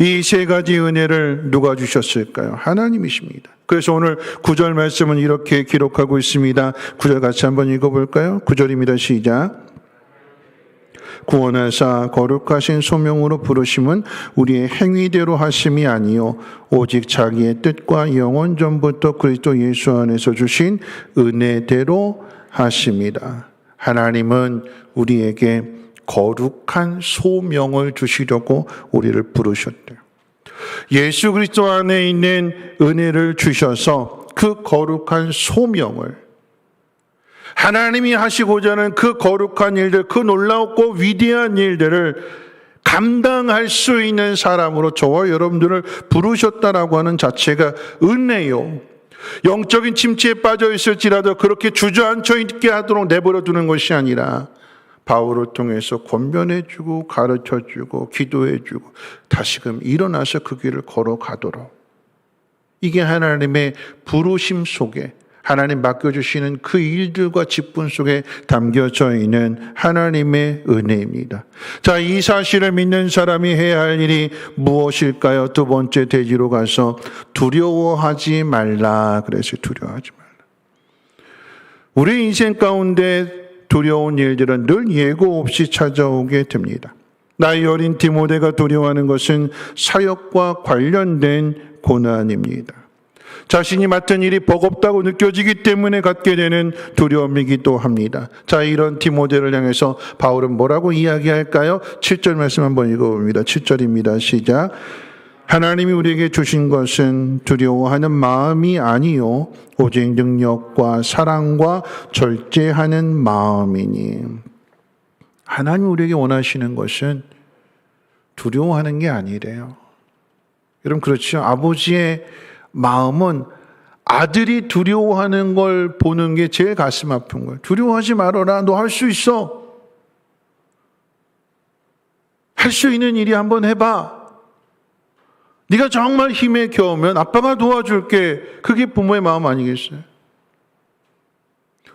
이 세 가지 은혜를 누가 주셨을까요? 하나님이십니다. 그래서 오늘 9절 말씀은 이렇게 기록하고 있습니다. 9절 같이 한번 읽어볼까요? 9절입니다. 시작. 구원하사 거룩하신 소명으로 부르심은 우리의 행위대로 하심이 아니요 오직 자기의 뜻과 영원 전부터 그리스도 예수 안에서 주신 은혜대로 하심이다. 하나님은 우리에게 거룩한 소명을 주시려고 우리를 부르셨대요. 예수 그리스도 안에 있는 은혜를 주셔서 그 거룩한 소명을, 하나님이 하시고자 하는 그 거룩한 일들, 그 놀랍고 위대한 일들을 감당할 수 있는 사람으로 저와 여러분들을 부르셨다라고 하는 자체가 은혜요. 영적인 침체에 빠져 있을지라도 그렇게 주저앉혀 있게 하도록 내버려 두는 것이 아니라 바울을 통해서 권면해주고 가르쳐주고 기도해주고 다시금 일어나서 그 길을 걸어가도록, 이게 하나님의 부르심 속에 하나님 맡겨주시는 그 일들과 직분 속에 담겨져 있는 하나님의 은혜입니다. 자, 이 사실을 믿는 사람이 해야 할 일이 무엇일까요? 두 번째 대지로 가서 두려워하지 말라. 그래서 두려워하지 말라. 우리 인생 가운데 두려운 일들은 늘 예고 없이 찾아오게 됩니다. 나이 어린 디모데가 두려워하는 것은 사역과 관련된 고난입니다. 자신이 맡은 일이 버겁다고 느껴지기 때문에 갖게 되는 두려움이기도 합니다. 자, 이런 디모데를 향해서 바울은 뭐라고 이야기할까요? 7절 말씀 한번 읽어봅니다. 7절입니다. 시작. 하나님이 우리에게 주신 것은 두려워하는 마음이 아니요 오직 능력과 사랑과 절제하는 마음이니. 하나님이 우리에게 원하시는 것은 두려워하는 게 아니래요. 여러분, 그렇죠? 아버지의 마음은 아들이 두려워하는 걸 보는 게 제일 가슴 아픈 거예요. 두려워하지 말아라. 너 할 수 있어. 할 수 있는 일이 한번 해봐. 네가 정말 힘에 겨우면 아빠가 도와줄게. 그게 부모의 마음 아니겠어요?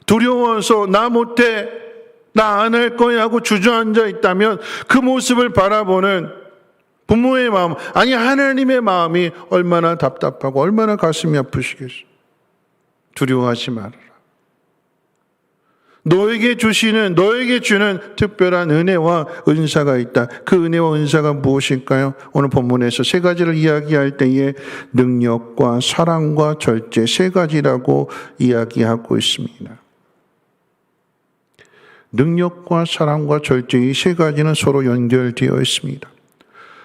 두려워서 나 못해, 나 안 할 거야 하고 주저앉아 있다면 그 모습을 바라보는 부모의 마음, 아니 하나님의 마음이 얼마나 답답하고 얼마나 가슴이 아프시겠어요? 두려워하지 말아라. 너에게 주는 특별한 은혜와 은사가 있다. 그 은혜와 은사가 무엇일까요? 오늘 본문에서 세 가지를 이야기할 때에 능력과 사랑과 절제, 세 가지라고 이야기하고 있습니다. 능력과 사랑과 절제, 이 세 가지는 서로 연결되어 있습니다.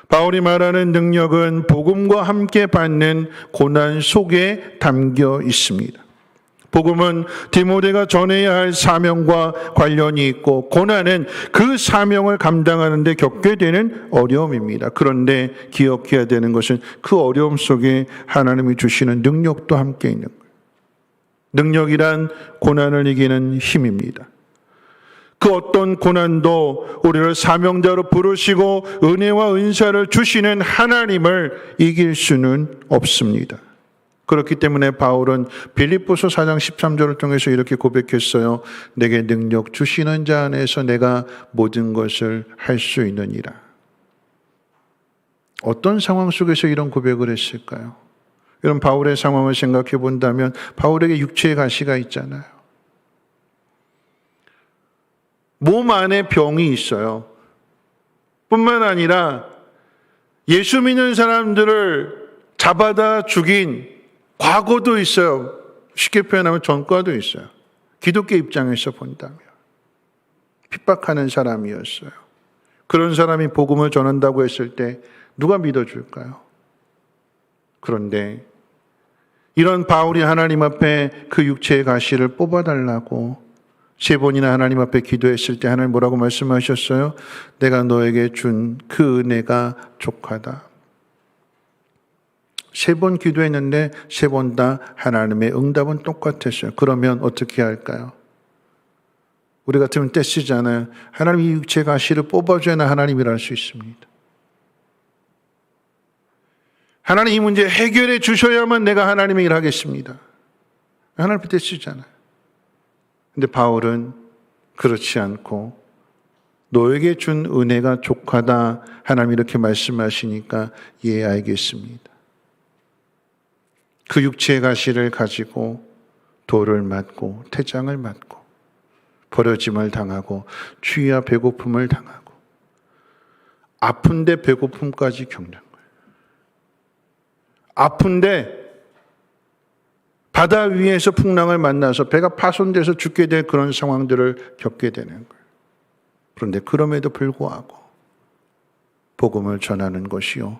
바울이 말하는 능력은 복음과 함께 받는 고난 속에 담겨 있습니다. 복음은 디모데가 전해야 할 사명과 관련이 있고, 고난은 그 사명을 감당하는 데 겪게 되는 어려움입니다. 그런데 기억해야 되는 것은 그 어려움 속에 하나님이 주시는 능력도 함께 있는 거예요. 능력이란 고난을 이기는 힘입니다. 그 어떤 고난도 우리를 사명자로 부르시고 은혜와 은사를 주시는 하나님을 이길 수는 없습니다. 그렇기 때문에 바울은 빌립보서 4장 13절을 통해서 이렇게 고백했어요. 내게 능력 주시는 자 안에서 내가 모든 것을 할 수 있느니라. 어떤 상황 속에서 이런 고백을 했을까요? 여러분, 바울의 상황을 생각해 본다면 바울에게 육체의 가시가 있잖아요. 몸 안에 병이 있어요. 뿐만 아니라 예수 믿는 사람들을 잡아다 죽인 과거도 있어요. 쉽게 표현하면 전과도 있어요. 기독교 입장에서 본다면 핍박하는 사람이었어요. 그런 사람이 복음을 전한다고 했을 때 누가 믿어줄까요? 그런데 이런 바울이 하나님 앞에 그 육체의 가시를 뽑아달라고 3번이나 하나님 앞에 기도했을 때 하나님 뭐라고 말씀하셨어요? 내가 너에게 준 그 은혜가 족하다. 3번 기도했는데 3번 다 하나님의 응답은 똑같았어요. 그러면 어떻게 할까요? 우리 같으면 떼쓰잖아요. 하나님 이 육체 가시를 뽑아줘야 하나님이라 할 수 있습니다. 하나님 이 문제 해결해 주셔야만 내가 하나님의 일을 하겠습니다. 하나님 앞에 떼쓰잖아요. 근데 바울은 그렇지 않고 너에게 준 은혜가 족하다. 하나님 이렇게 말씀하시니까 예, 알겠습니다. 그 육체의 가시를 가지고 돌을 맞고 태장을 맞고 버려짐을 당하고 추위와 배고픔을 당하고 아픈데 배고픔까지 겪는 거예요. 아픈데 바다 위에서 풍랑을 만나서 배가 파손돼서 죽게 될 그런 상황들을 겪게 되는 거예요. 그런데 그럼에도 불구하고 복음을 전하는 것이요.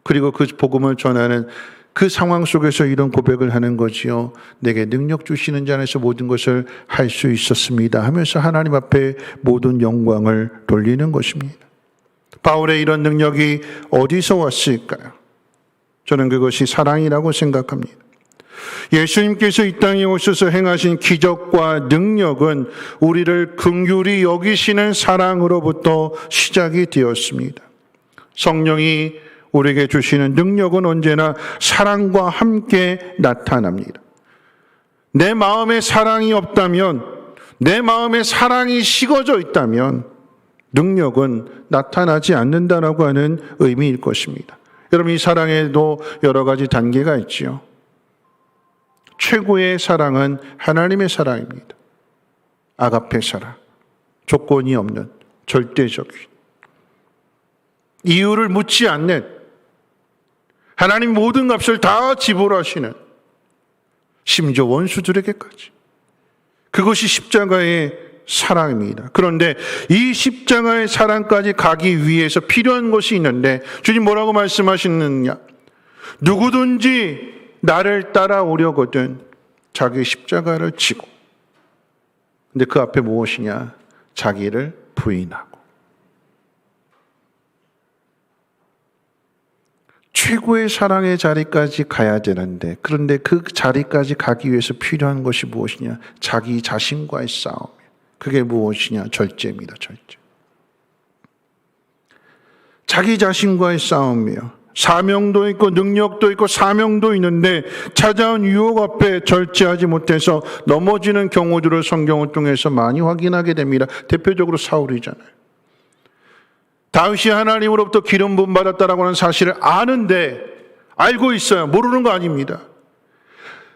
그리고 그 복음을 전하는 그 상황 속에서 이런 고백을 하는 거지요. 내게 능력 주시는 자 안에서 모든 것을 할 수 있었습니다 하면서 하나님 앞에 모든 영광을 돌리는 것입니다. 바울의 이런 능력이 어디서 왔을까요? 저는 그것이 사랑이라고 생각합니다. 예수님께서 이 땅에 오셔서 행하신 기적과 능력은 우리를 긍휼히 여기시는 사랑으로부터 시작이 되었습니다. 성령이 우리에게 주시는 능력은 언제나 사랑과 함께 나타납니다. 내 마음에 사랑이 없다면, 내 마음에 사랑이 식어져 있다면 능력은 나타나지 않는다라고 하는 의미일 것입니다. 여러분, 이 사랑에도 여러 가지 단계가 있지요. 최고의 사랑은 하나님의 사랑입니다. 아가페 사랑, 조건이 없는 절대적인, 이유를 묻지 않는, 하나님 모든 값을 다 지불하시는, 심지어 원수들에게까지. 그것이 십자가의 사랑입니다. 그런데 이 십자가의 사랑까지 가기 위해서 필요한 것이 있는데 주님 뭐라고 말씀하시느냐? 누구든지 나를 따라오려거든 자기 십자가를 지고. 근데 그 앞에 무엇이냐? 자기를 부인하고. 최고의 사랑의 자리까지 가야 되는데, 그런데 그 자리까지 가기 위해서 필요한 것이 무엇이냐? 자기 자신과의 싸움. 그게 무엇이냐? 절제입니다. 절제. 자기 자신과의 싸움이에요. 사명도 있고 능력도 있고 사명도 있는데 찾아온 유혹 앞에 절제하지 못해서 넘어지는 경우들을 성경을 통해서 많이 확인하게 됩니다. 대표적으로 사울이잖아요. 다윗이 하나님으로부터 기름 부음 받았다라고 하는 사실을 아는데, 알고 있어요. 모르는 거 아닙니다.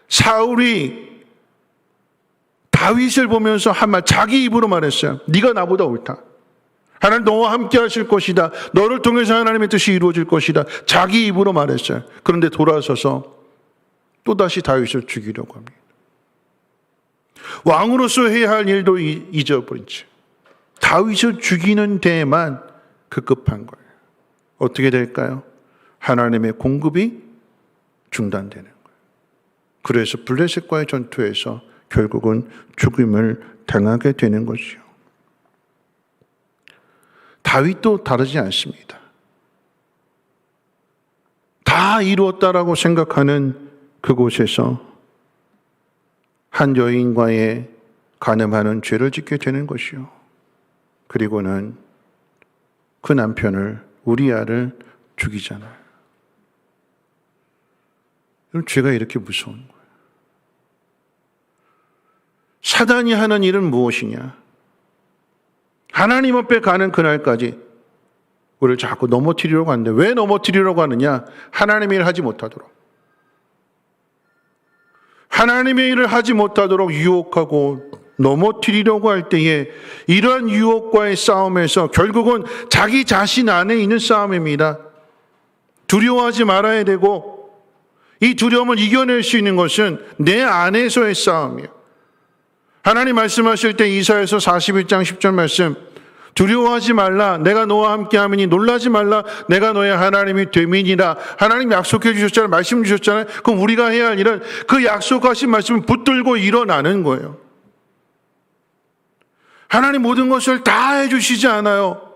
사울이 다윗을 보면서 한 말, 자기 입으로 말했어요. 네가 나보다 옳다. 하나님 너와 함께 하실 것이다. 너를 통해서 하나님의 뜻이 이루어질 것이다. 자기 입으로 말했어요. 그런데 돌아서서 또다시 다윗을 죽이려고 합니다. 왕으로서 해야 할 일도 잊어버린 채 다윗을 죽이는 데에만 급급한 거예요. 어떻게 될까요? 하나님의 공급이 중단되는 거예요. 그래서 블레셋과의 전투에서 결국은 죽임을 당하게 되는 것이요. 다윗도 다르지 않습니다. 다 이루었다라고 생각하는 그곳에서 한 여인과의 간음하는 죄를 짓게 되는 것이요. 그리고는 그 남편을 우리아를 죽이잖아요. 그럼 죄가 이렇게 무서운 거예요. 사단이 하는 일은 무엇이냐? 하나님 앞에 가는 그날까지 우리를 자꾸 넘어뜨리려고 하는데 왜 넘어뜨리려고 하느냐? 하나님의 일을 하지 못하도록. 하나님의 일을 하지 못하도록 유혹하고 넘어뜨리려고 할 때에 이러한 유혹과의 싸움에서 결국은 자기 자신 안에 있는 싸움입니다. 두려워하지 말아야 되고 이 두려움을 이겨낼 수 있는 것은 내 안에서의 싸움이에요. 하나님 말씀하실 때 이사야서 41장 10절 말씀, 두려워하지 말라 내가 너와 함께하미니 놀라지 말라 내가 너의 하나님이 됨이니라. 하나님 약속해 주셨잖아요. 말씀 주셨잖아요. 그럼 우리가 해야 할 일은 그 약속하신 말씀을 붙들고 일어나는 거예요. 하나님 모든 것을 다 해주시지 않아요.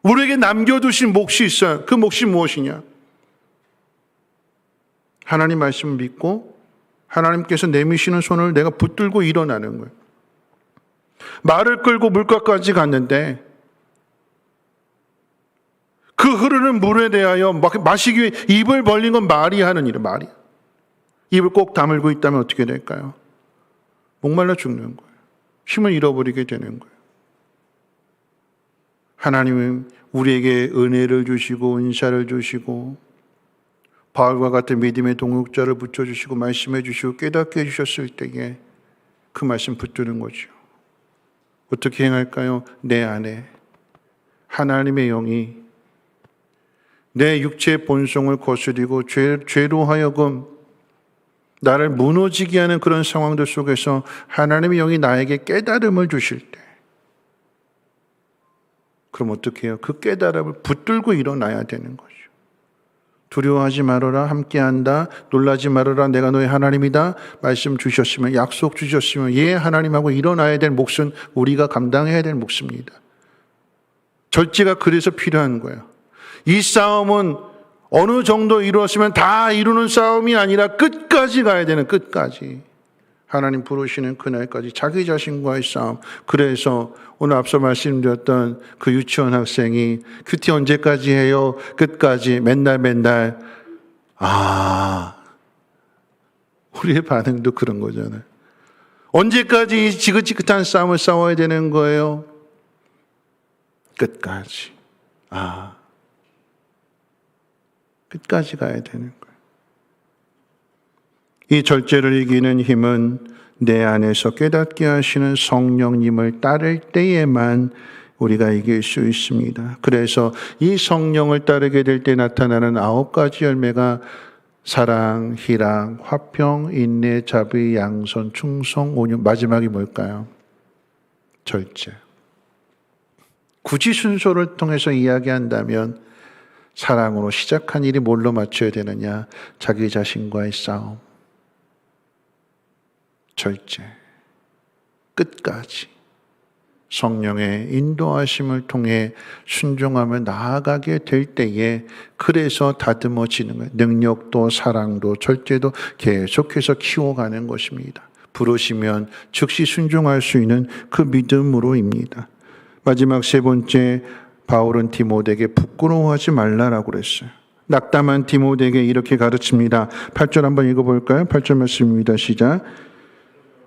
우리에게 남겨두신 몫이 있어요. 그 몫이 무엇이냐? 하나님 말씀을 믿고 하나님께서 내미시는 손을 내가 붙들고 일어나는 거예요. 말을 끌고 물가까지 갔는데 그 흐르는 물에 대하여 마시기 위해 입을 벌린 건 말이 하는 일이에요. 말이. 입을 꼭 다물고 있다면 어떻게 될까요? 목말라 죽는 거예요. 힘을 잃어버리게 되는 거예요. 하나님은 우리에게 은혜를 주시고 은사를 주시고 바울과 같은 믿음의 동역자를 붙여주시고 말씀해 주시고 깨닫게 해주셨을 때에 그 말씀 붙드는 거죠. 어떻게 행할까요? 내 안에 하나님의 영이 내 육체의 본성을 거스리고 죄로 하여금 나를 무너지게 하는 그런 상황들 속에서 하나님의 영이 나에게 깨달음을 주실 때 그럼 어떻게 해요? 그 깨달음을 붙들고 일어나야 되는 거죠. 두려워하지 말아라 함께한다. 놀라지 말아라 내가 너의 하나님이다. 말씀 주셨으면 약속 주셨으면 예 하나님하고 일어나야 될 몫은 우리가 감당해야 될 몫입니다. 절제가 그래서 필요한 거예요. 이 싸움은 어느 정도 이루었으면 다 이루는 싸움이 아니라 끝까지 가야 되는 끝까지. 하나님 부르시는 그날까지 자기 자신과의 싸움. 그래서 오늘 앞서 말씀드렸던 그 유치원 학생이 큐티 언제까지 해요? 끝까지 맨날 우리의 반응도 그런 거잖아요. 언제까지 이 지긋지긋한 싸움을 싸워야 되는 거예요? 끝까지. 끝까지 가야 되는 거예요. 이 절제를 이기는 힘은 내 안에서 깨닫게 하시는 성령님을 따를 때에만 우리가 이길 수 있습니다. 그래서 이 성령을 따르게 될 때 나타나는 9가지 열매가 사랑, 희락, 화평, 인내, 자비, 양선, 충성, 온유. 마지막이 뭘까요? 절제. 굳이 순서를 통해서 이야기한다면 사랑으로 시작한 일이 뭘로 맞춰야 되느냐? 자기 자신과의 싸움. 절제. 끝까지. 성령의 인도하심을 통해 순종하며 나아가게 될 때에 그래서 다듬어지는 거예요. 능력도 사랑도 절제도 계속해서 키워가는 것입니다. 부르시면 즉시 순종할 수 있는 그 믿음으로입니다. 마지막 세 번째, 바울은 디모데에게 부끄러워하지 말라라고 그랬어요. 낙담한 디모데에게 이렇게 가르칩니다. 8절 한번 읽어볼까요? 8절 말씀입니다. 시작.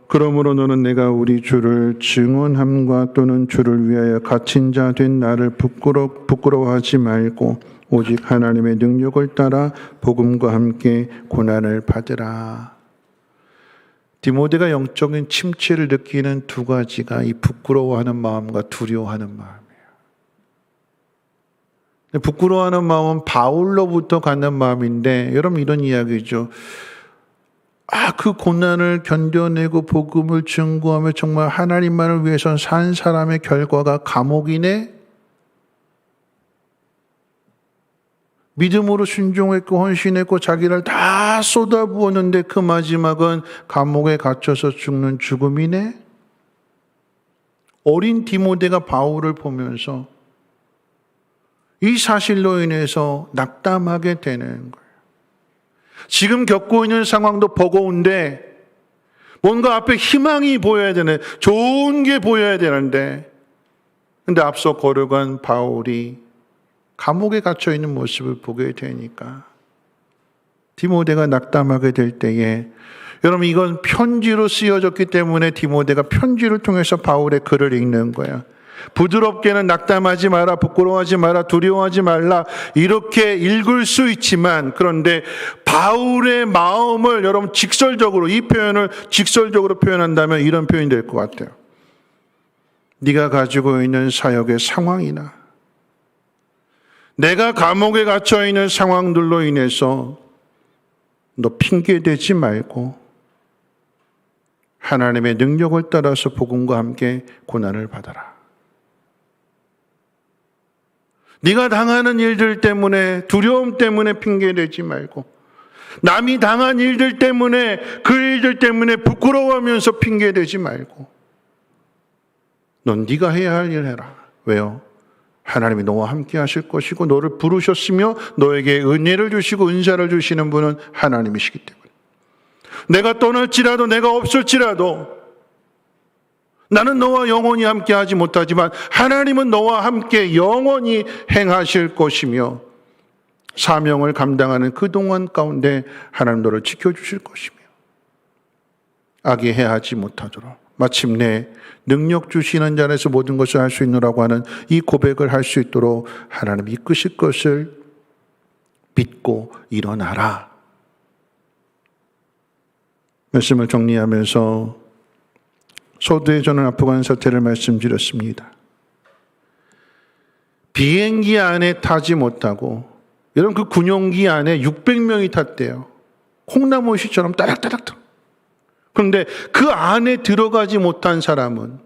그러므로 너는 내가 우리 주를 증언함과 또는 주를 위하여 갇힌 자 된 나를 부끄러워하지 말고 오직 하나님의 능력을 따라 복음과 함께 고난을 받으라. 디모데가 영적인 침체를 느끼는 두 가지가 이 부끄러워하는 마음과 두려워하는 마음이에요. 부끄러워하는 마음은 바울로부터 갖는 마음인데 여러분 이런 이야기죠. 그 고난을 견뎌내고 복음을 증거하며 정말 하나님만을 위해서 산 사람의 결과가 감옥이네? 믿음으로 순종했고 헌신했고 자기를 다 쏟아부었는데 그 마지막은 감옥에 갇혀서 죽는 죽음이네? 어린 디모데가 바울을 보면서 이 사실로 인해서 낙담하게 되는 거예요. 지금 겪고 있는 상황도 버거운데 뭔가 앞에 희망이 보여야 되는, 좋은 게 보여야 되는데, 근데 앞서 걸어간 바울이 감옥에 갇혀 있는 모습을 보게 되니까 디모데가 낙담하게 될 때에, 여러분 이건 편지로 쓰여졌기 때문에 디모데가 편지를 통해서 바울의 글을 읽는 거야. 부드럽게는 낙담하지 마라, 부끄러워하지 마라, 두려워하지 말라, 이렇게 읽을 수 있지만, 그런데 바울의 마음을 여러분 직설적으로, 이 표현을 직설적으로 표현한다면 이런 표현이 될 것 같아요. 네가 가지고 있는 사역의 상황이나 내가 감옥에 갇혀 있는 상황들로 인해서 너 핑계대지 말고 하나님의 능력을 따라서 복음과 함께 고난을 받아라. 네가 당하는 일들 때문에, 두려움 때문에 핑계대지 말고, 남이 당한 일들 때문에, 그 일들 때문에 부끄러워하면서 핑계대지 말고, 넌 네가 해야 할 일 해라. 왜요? 하나님이 너와 함께 하실 것이고 너를 부르셨으며 너에게 은혜를 주시고 은사를 주시는 분은 하나님이시기 때문에, 내가 떠날지라도 내가 없을지라도 나는 너와 영원히 함께 하지 못하지만 하나님은 너와 함께 영원히 행하실 것이며 사명을 감당하는 그 동안 가운데 하나님 너를 지켜주실 것이며 악이 해하지 못하도록 마침내 능력 주시는 자에서 모든 것을 할 수 있노라고 하는 이 고백을 할 수 있도록 하나님 이끄실 것을 믿고 일어나라. 말씀을 정리하면서 서두에 저는 아프간 사태를 말씀드렸습니다. 비행기 안에 타지 못하고, 여러분 그 군용기 안에 600명이 탔대요. 콩나물씨처럼 따락따락. 그런데 그 안에 들어가지 못한 사람은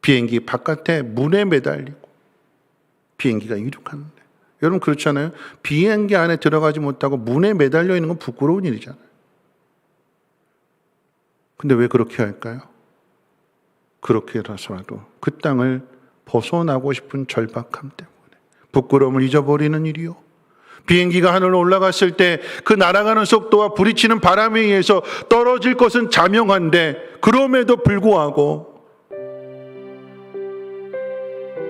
비행기 바깥에 문에 매달리고 비행기가 이륙하는데, 여러분 그렇잖아요. 비행기 안에 들어가지 못하고 문에 매달려 있는 건 부끄러운 일이잖아요. 근데 왜 그렇게 할까요? 그렇게라서라도 그 땅을 벗어나고 싶은 절박함 때문에, 부끄러움을 잊어버리는 일이요. 비행기가 하늘로 올라갔을 때 그 날아가는 속도와 부딪히는 바람에 의해서 떨어질 것은 자명한데, 그럼에도 불구하고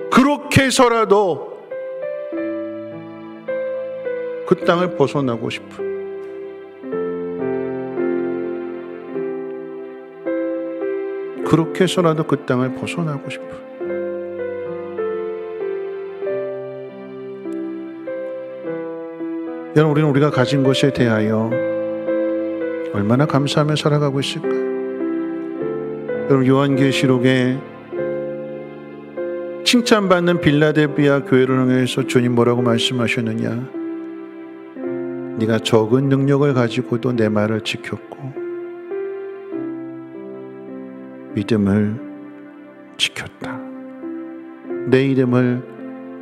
그렇게 해서라도 그 땅을 벗어나고 싶은, 그렇게 해서라도 그 땅을 벗어나고 싶은, 여러분 우리는 우리가 가진 것에 대하여 얼마나 감사하며 살아가고 있을까요? 여러분 요한계시록에 칭찬받는 빌라델비아 교회를 향해서 주님 뭐라고 말씀하셨느냐? 네가 적은 능력을 가지고도 내 말을 지켰고 믿음을 지켰다. 내 이름을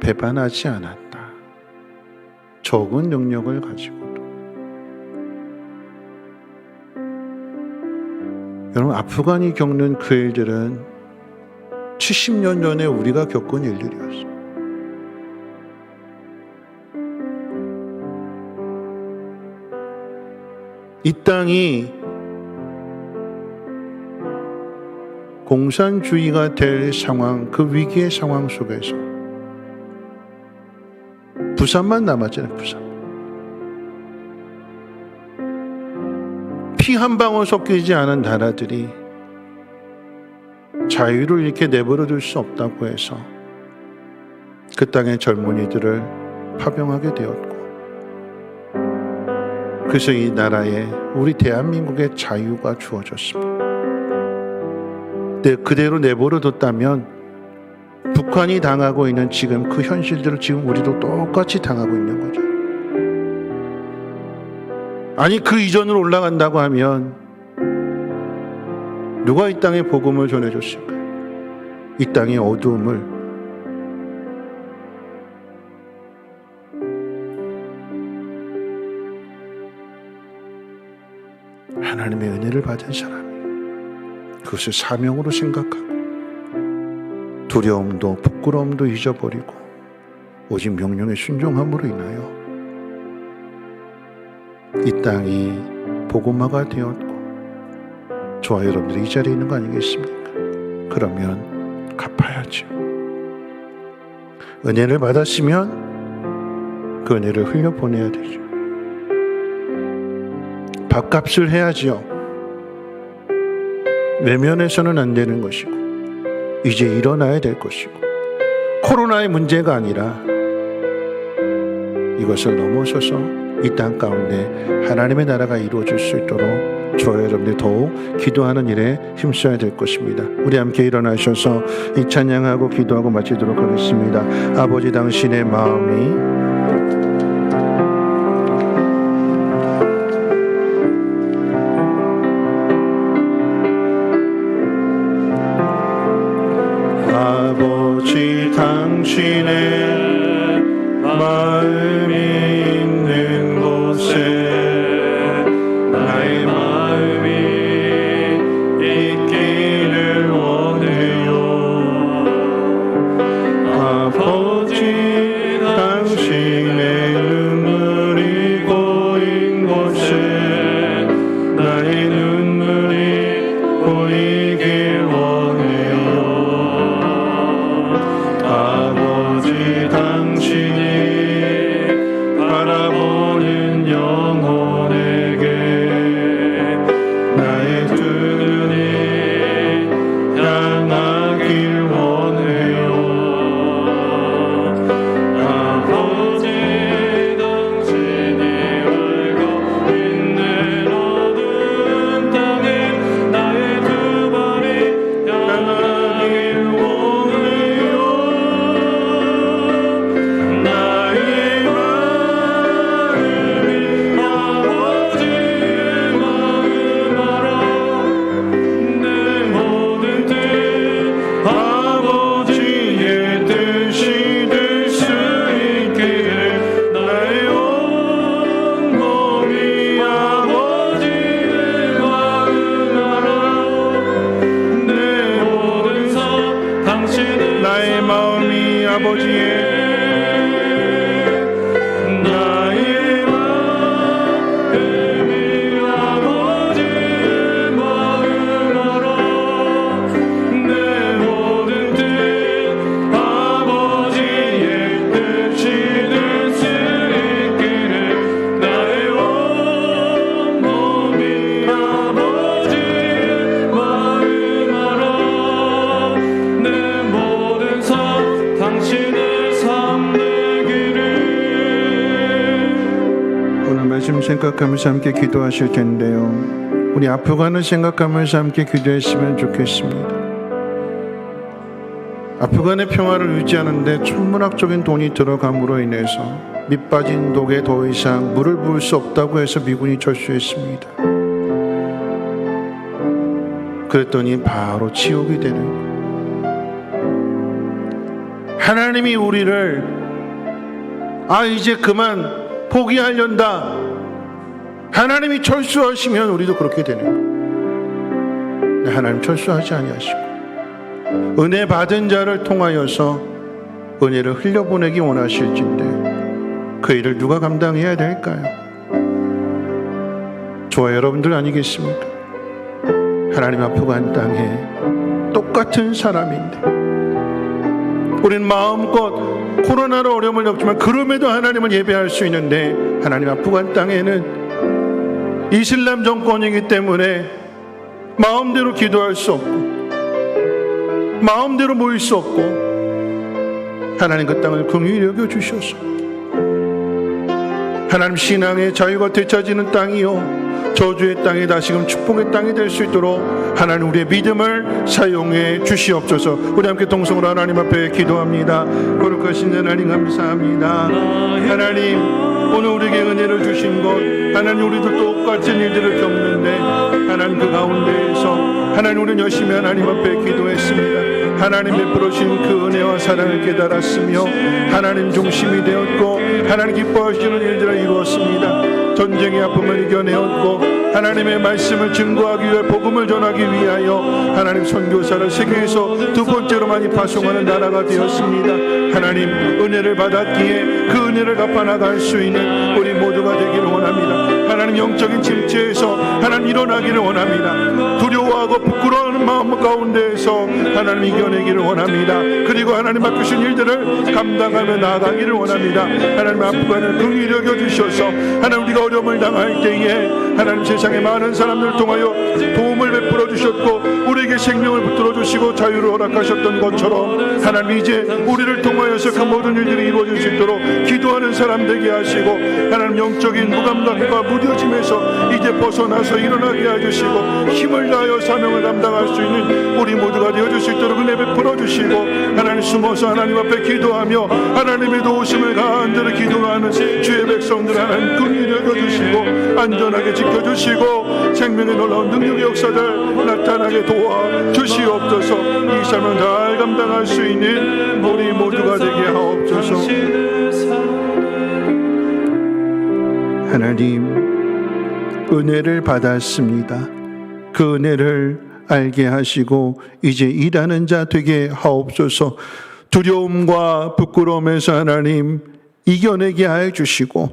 배반하지 않았다. 적은 능력을 가지고도. 여러분 아프간이 겪는 그 일들은 70년 전에 우리가 겪은 일들이었어요. 이 땅이 공산주의가 될 상황, 그 위기의 상황 속에서 부산만 남았잖아요. 부산. 피 한 방울 섞이지 않은 나라들이 자유를 이렇게 내버려 둘 수 없다고 해서 그 땅의 젊은이들을 파병하게 되었고, 그래서 이 나라에 우리 대한민국의 자유가 주어졌습니다. 근데 그대로 내버려 뒀다면 북한이 당하고 있는 지금 그 현실들을 지금 우리도 똑같이 당하고 있는 거죠. 아니 그 이전으로 올라간다고 하면 누가 이 땅에 복음을 전해줬을까요? 이 땅의 어두움을 하나님의 은혜를 받은 사람이에요. 그것을 사명으로 생각하고 두려움도 부끄러움도 잊어버리고 오직 명령에 순종함으로 인하여 이 땅이 복음화가 되었고 저와 여러분들이 이 자리에 있는 거 아니겠습니까? 그러면 갚아야죠. 은혜를 받았으면 그 은혜를 흘려보내야 되죠. 밥값을 해야지요. 외면해서는 안 되는 것이고 이제 일어나야 될 것이고 코로나의 문제가 아니라 이것을 넘어서서 이 땅 가운데 하나님의 나라가 이루어질 수 있도록 저와 여러분들이 더욱 기도하는 일에 힘써야 될 것입니다. 우리 함께 일어나셔서 이 찬양하고 기도하고 마치도록 하겠습니다. 아버지, 당신의 마음이 아버지, 당신의 마음이 있는 곳에 나의 마음이 있기를 원해요. 아버지, 당신의 눈물이 고인 곳에 나의 눈물이 고이길 원해요. 아버지, 당신이 바라보는 영혼에게 나의 두 눈이 향하길 원해요. 아버지, 당신이 알고 있는 어두운 땅에 나의 두 발이 향하길 원해요. 나의 마음이 아버지의 마음 알아. 내 모든 뜻 아버지의 뜻이 될 수 있기를 나의 온몸이 아버지의 마음 알아. 내 모든 삶 당신의 나의 마음이 아버지의 나의 마음이 아버지의 마음 알아. 내 모든 뜻 아버지의 뜻이 될 수 있기를 나의 온몸이 아버지의 마음 알아. 내 모든 삶 당신의 삶 되기를. 오늘 말씀 생각하면서 함께 기도하실 텐데요. 우리 아프간을 생각하면서 함께 기도했으면 좋겠습니다. 아프간의 평화를 유지하는데 천문학적인 돈이 들어감으로 인해서 밑빠진 독에 더 이상 물을 부을 수 없다고 해서 미군이 철수했습니다. 그랬더니 바로 지옥이 되는 거예요. 하나님이 우리를 이제 그만 포기하련다. 하나님이 철수하시면 우리도 그렇게 되는 거예요. 하나님 철수하지 아니하시고 은혜 받은 자를 통하여서 은혜를 흘려보내기 원하실진데 그 일을 누가 감당해야 될까요? 저와 여러분들 아니겠습니까? 하나님 아프간 땅에 똑같은 사람인데 우리는 마음껏 코로나로 어려움을 겪지만 그럼에도 하나님을 예배할 수 있는데 하나님 아프간 땅에는 이슬람 정권이기 때문에 마음대로 기도할 수 없고 마음대로 모일 수 없고 하나님 그 땅을 긍휼히 여겨주셔서 하나님 신앙의 자유가 되찾이는 땅이요 저주의 땅이 다시금 축복의 땅이 될 수 있도록 하나님 우리의 믿음을 사용해 주시옵소서. 우리 함께 동성으로 하나님 앞에 기도합니다. 거룩하신 하나님 감사합니다. 하나님 오늘 우리에게 은혜를 주신 것 하나님 우리도 똑같은 일들을 겪는데 하나님 그 가운데에서 하나님 우리는 열심히 하나님 앞에 기도했습니다. 하나님 베풀어주신 그 은혜와 사랑을 깨달았으며 하나님 중심이 되었고 하나님 기뻐하시는 일들을 이루었습니다. 전쟁의 아픔을 이겨내었고 하나님의 말씀을 증거하기 위해 복음을 전하기 위하여 하나님 선교사를 세계에서 두 번째로 많이 파송하는 나라가 되었습니다. 하나님 은혜를 받았기에 그 은혜를 갚아나갈 수 있는 우리 모두가 되기를 원합니다. 하나님 영적인 침체에서 하나님 일어나기를 원합니다. 두려워하고 부끄러워하는 마음 가운데에서 하나님 이겨내기를 원합니다. 그리고 하나님 맡기신 일들을 감당하며 나아가기를 원합니다. 하나님 아프간을 긍휼히 여겨주셔서 하나님 우리가 어려움을 당할 때에 하나님 세상의 많은 사람들을 통하여 도움을 베풀어 주셨고 우리에게 생명을 붙들어 주시고 자유를 허락하셨던 것처럼 하나님 이제 우리를 통하여서 그 모든 일들이 이루어질 수 있도록 기도하는 사람 되게 하시고 하나님 영적인 무감각과 무뎌짐에서 이제 벗어나서 일어나게 해주시고 힘을 다하여 사명을 감당할 수 있는 우리 모두가 되어줄 수 있도록 은혜 베풀어 주시고 하나님 숨어서 하나님 앞에 기도하며 하나님의 도우심을 간절히 기도하는 주의 백성들 하나님 긍휼히 여겨주시고 안전하게 지켜주시고 생명의 놀라운 능력의 역사들 나타나게 도와 주시옵소서. 이 삶을 잘 감당할 수 있는 우리 모두가 되게 하옵소서. 하나님 은혜를 받았습니다. 그 은혜를 알게 하시고 이제 일하는 자 되게 하옵소서. 두려움과 부끄러움에서 하나님 이겨내게 하여 주시고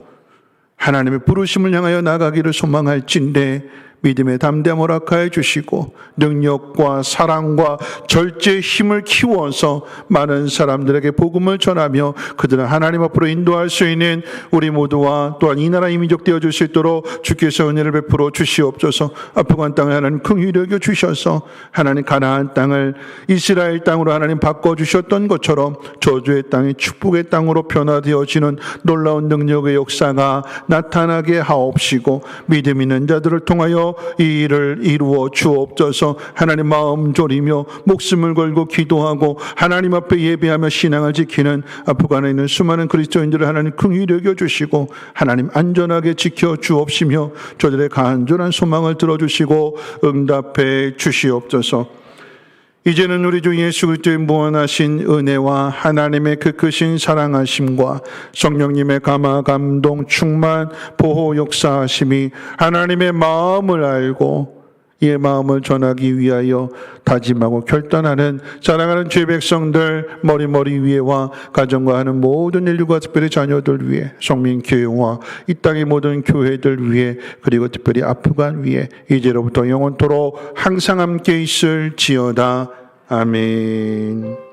하나님의 부르심을 향하여 나가기를 소망할진대 믿음의 담대함을 허락하여 주시고 능력과 사랑과 절제의 힘을 키워서 많은 사람들에게 복음을 전하며 그들을 하나님 앞으로 인도할 수 있는 우리 모두와 또한 이 나라의 민족 되어줄 수 있도록 주께서 은혜를 베풀어 주시옵소서. 아프간 땅을 하나님 긍휼히 여겨 주셔서 하나님 가나안 땅을 이스라엘 땅으로 하나님 바꿔주셨던 것처럼 저주의 땅이 축복의 땅으로 변화되어지는 놀라운 능력의 역사가 나타나게 하옵시고 믿음 있는 자들을 통하여 이 일을 이루어 주옵소서. 하나님 마음 졸이며 목숨을 걸고 기도하고 하나님 앞에 예배하며 신앙을 지키는 아프간에 있는 수많은 그리스도인들을 하나님 긍휼히 여겨주시고 하나님 안전하게 지켜 주옵시며 저들의 간절한 소망을 들어주시고 응답해 주시옵소서. 이제는 우리 주 예수 그리스도의 무한하신 은혜와 하나님의 그 크신 사랑하심과 성령님의 감화 감동 충만 보호 역사하심이 하나님의 마음을 알고 이의 마음을 전하기 위하여 다짐하고 결단하는 사랑하는 주의 백성들 머리 위에와 가정과 하는 모든 인류가 특별히 자녀들 위해 성민교회와 이 땅의 모든 교회들 위해 그리고 특별히 아프간 위에 이제로부터 영원토록 항상 함께 있을지어다. 아멘.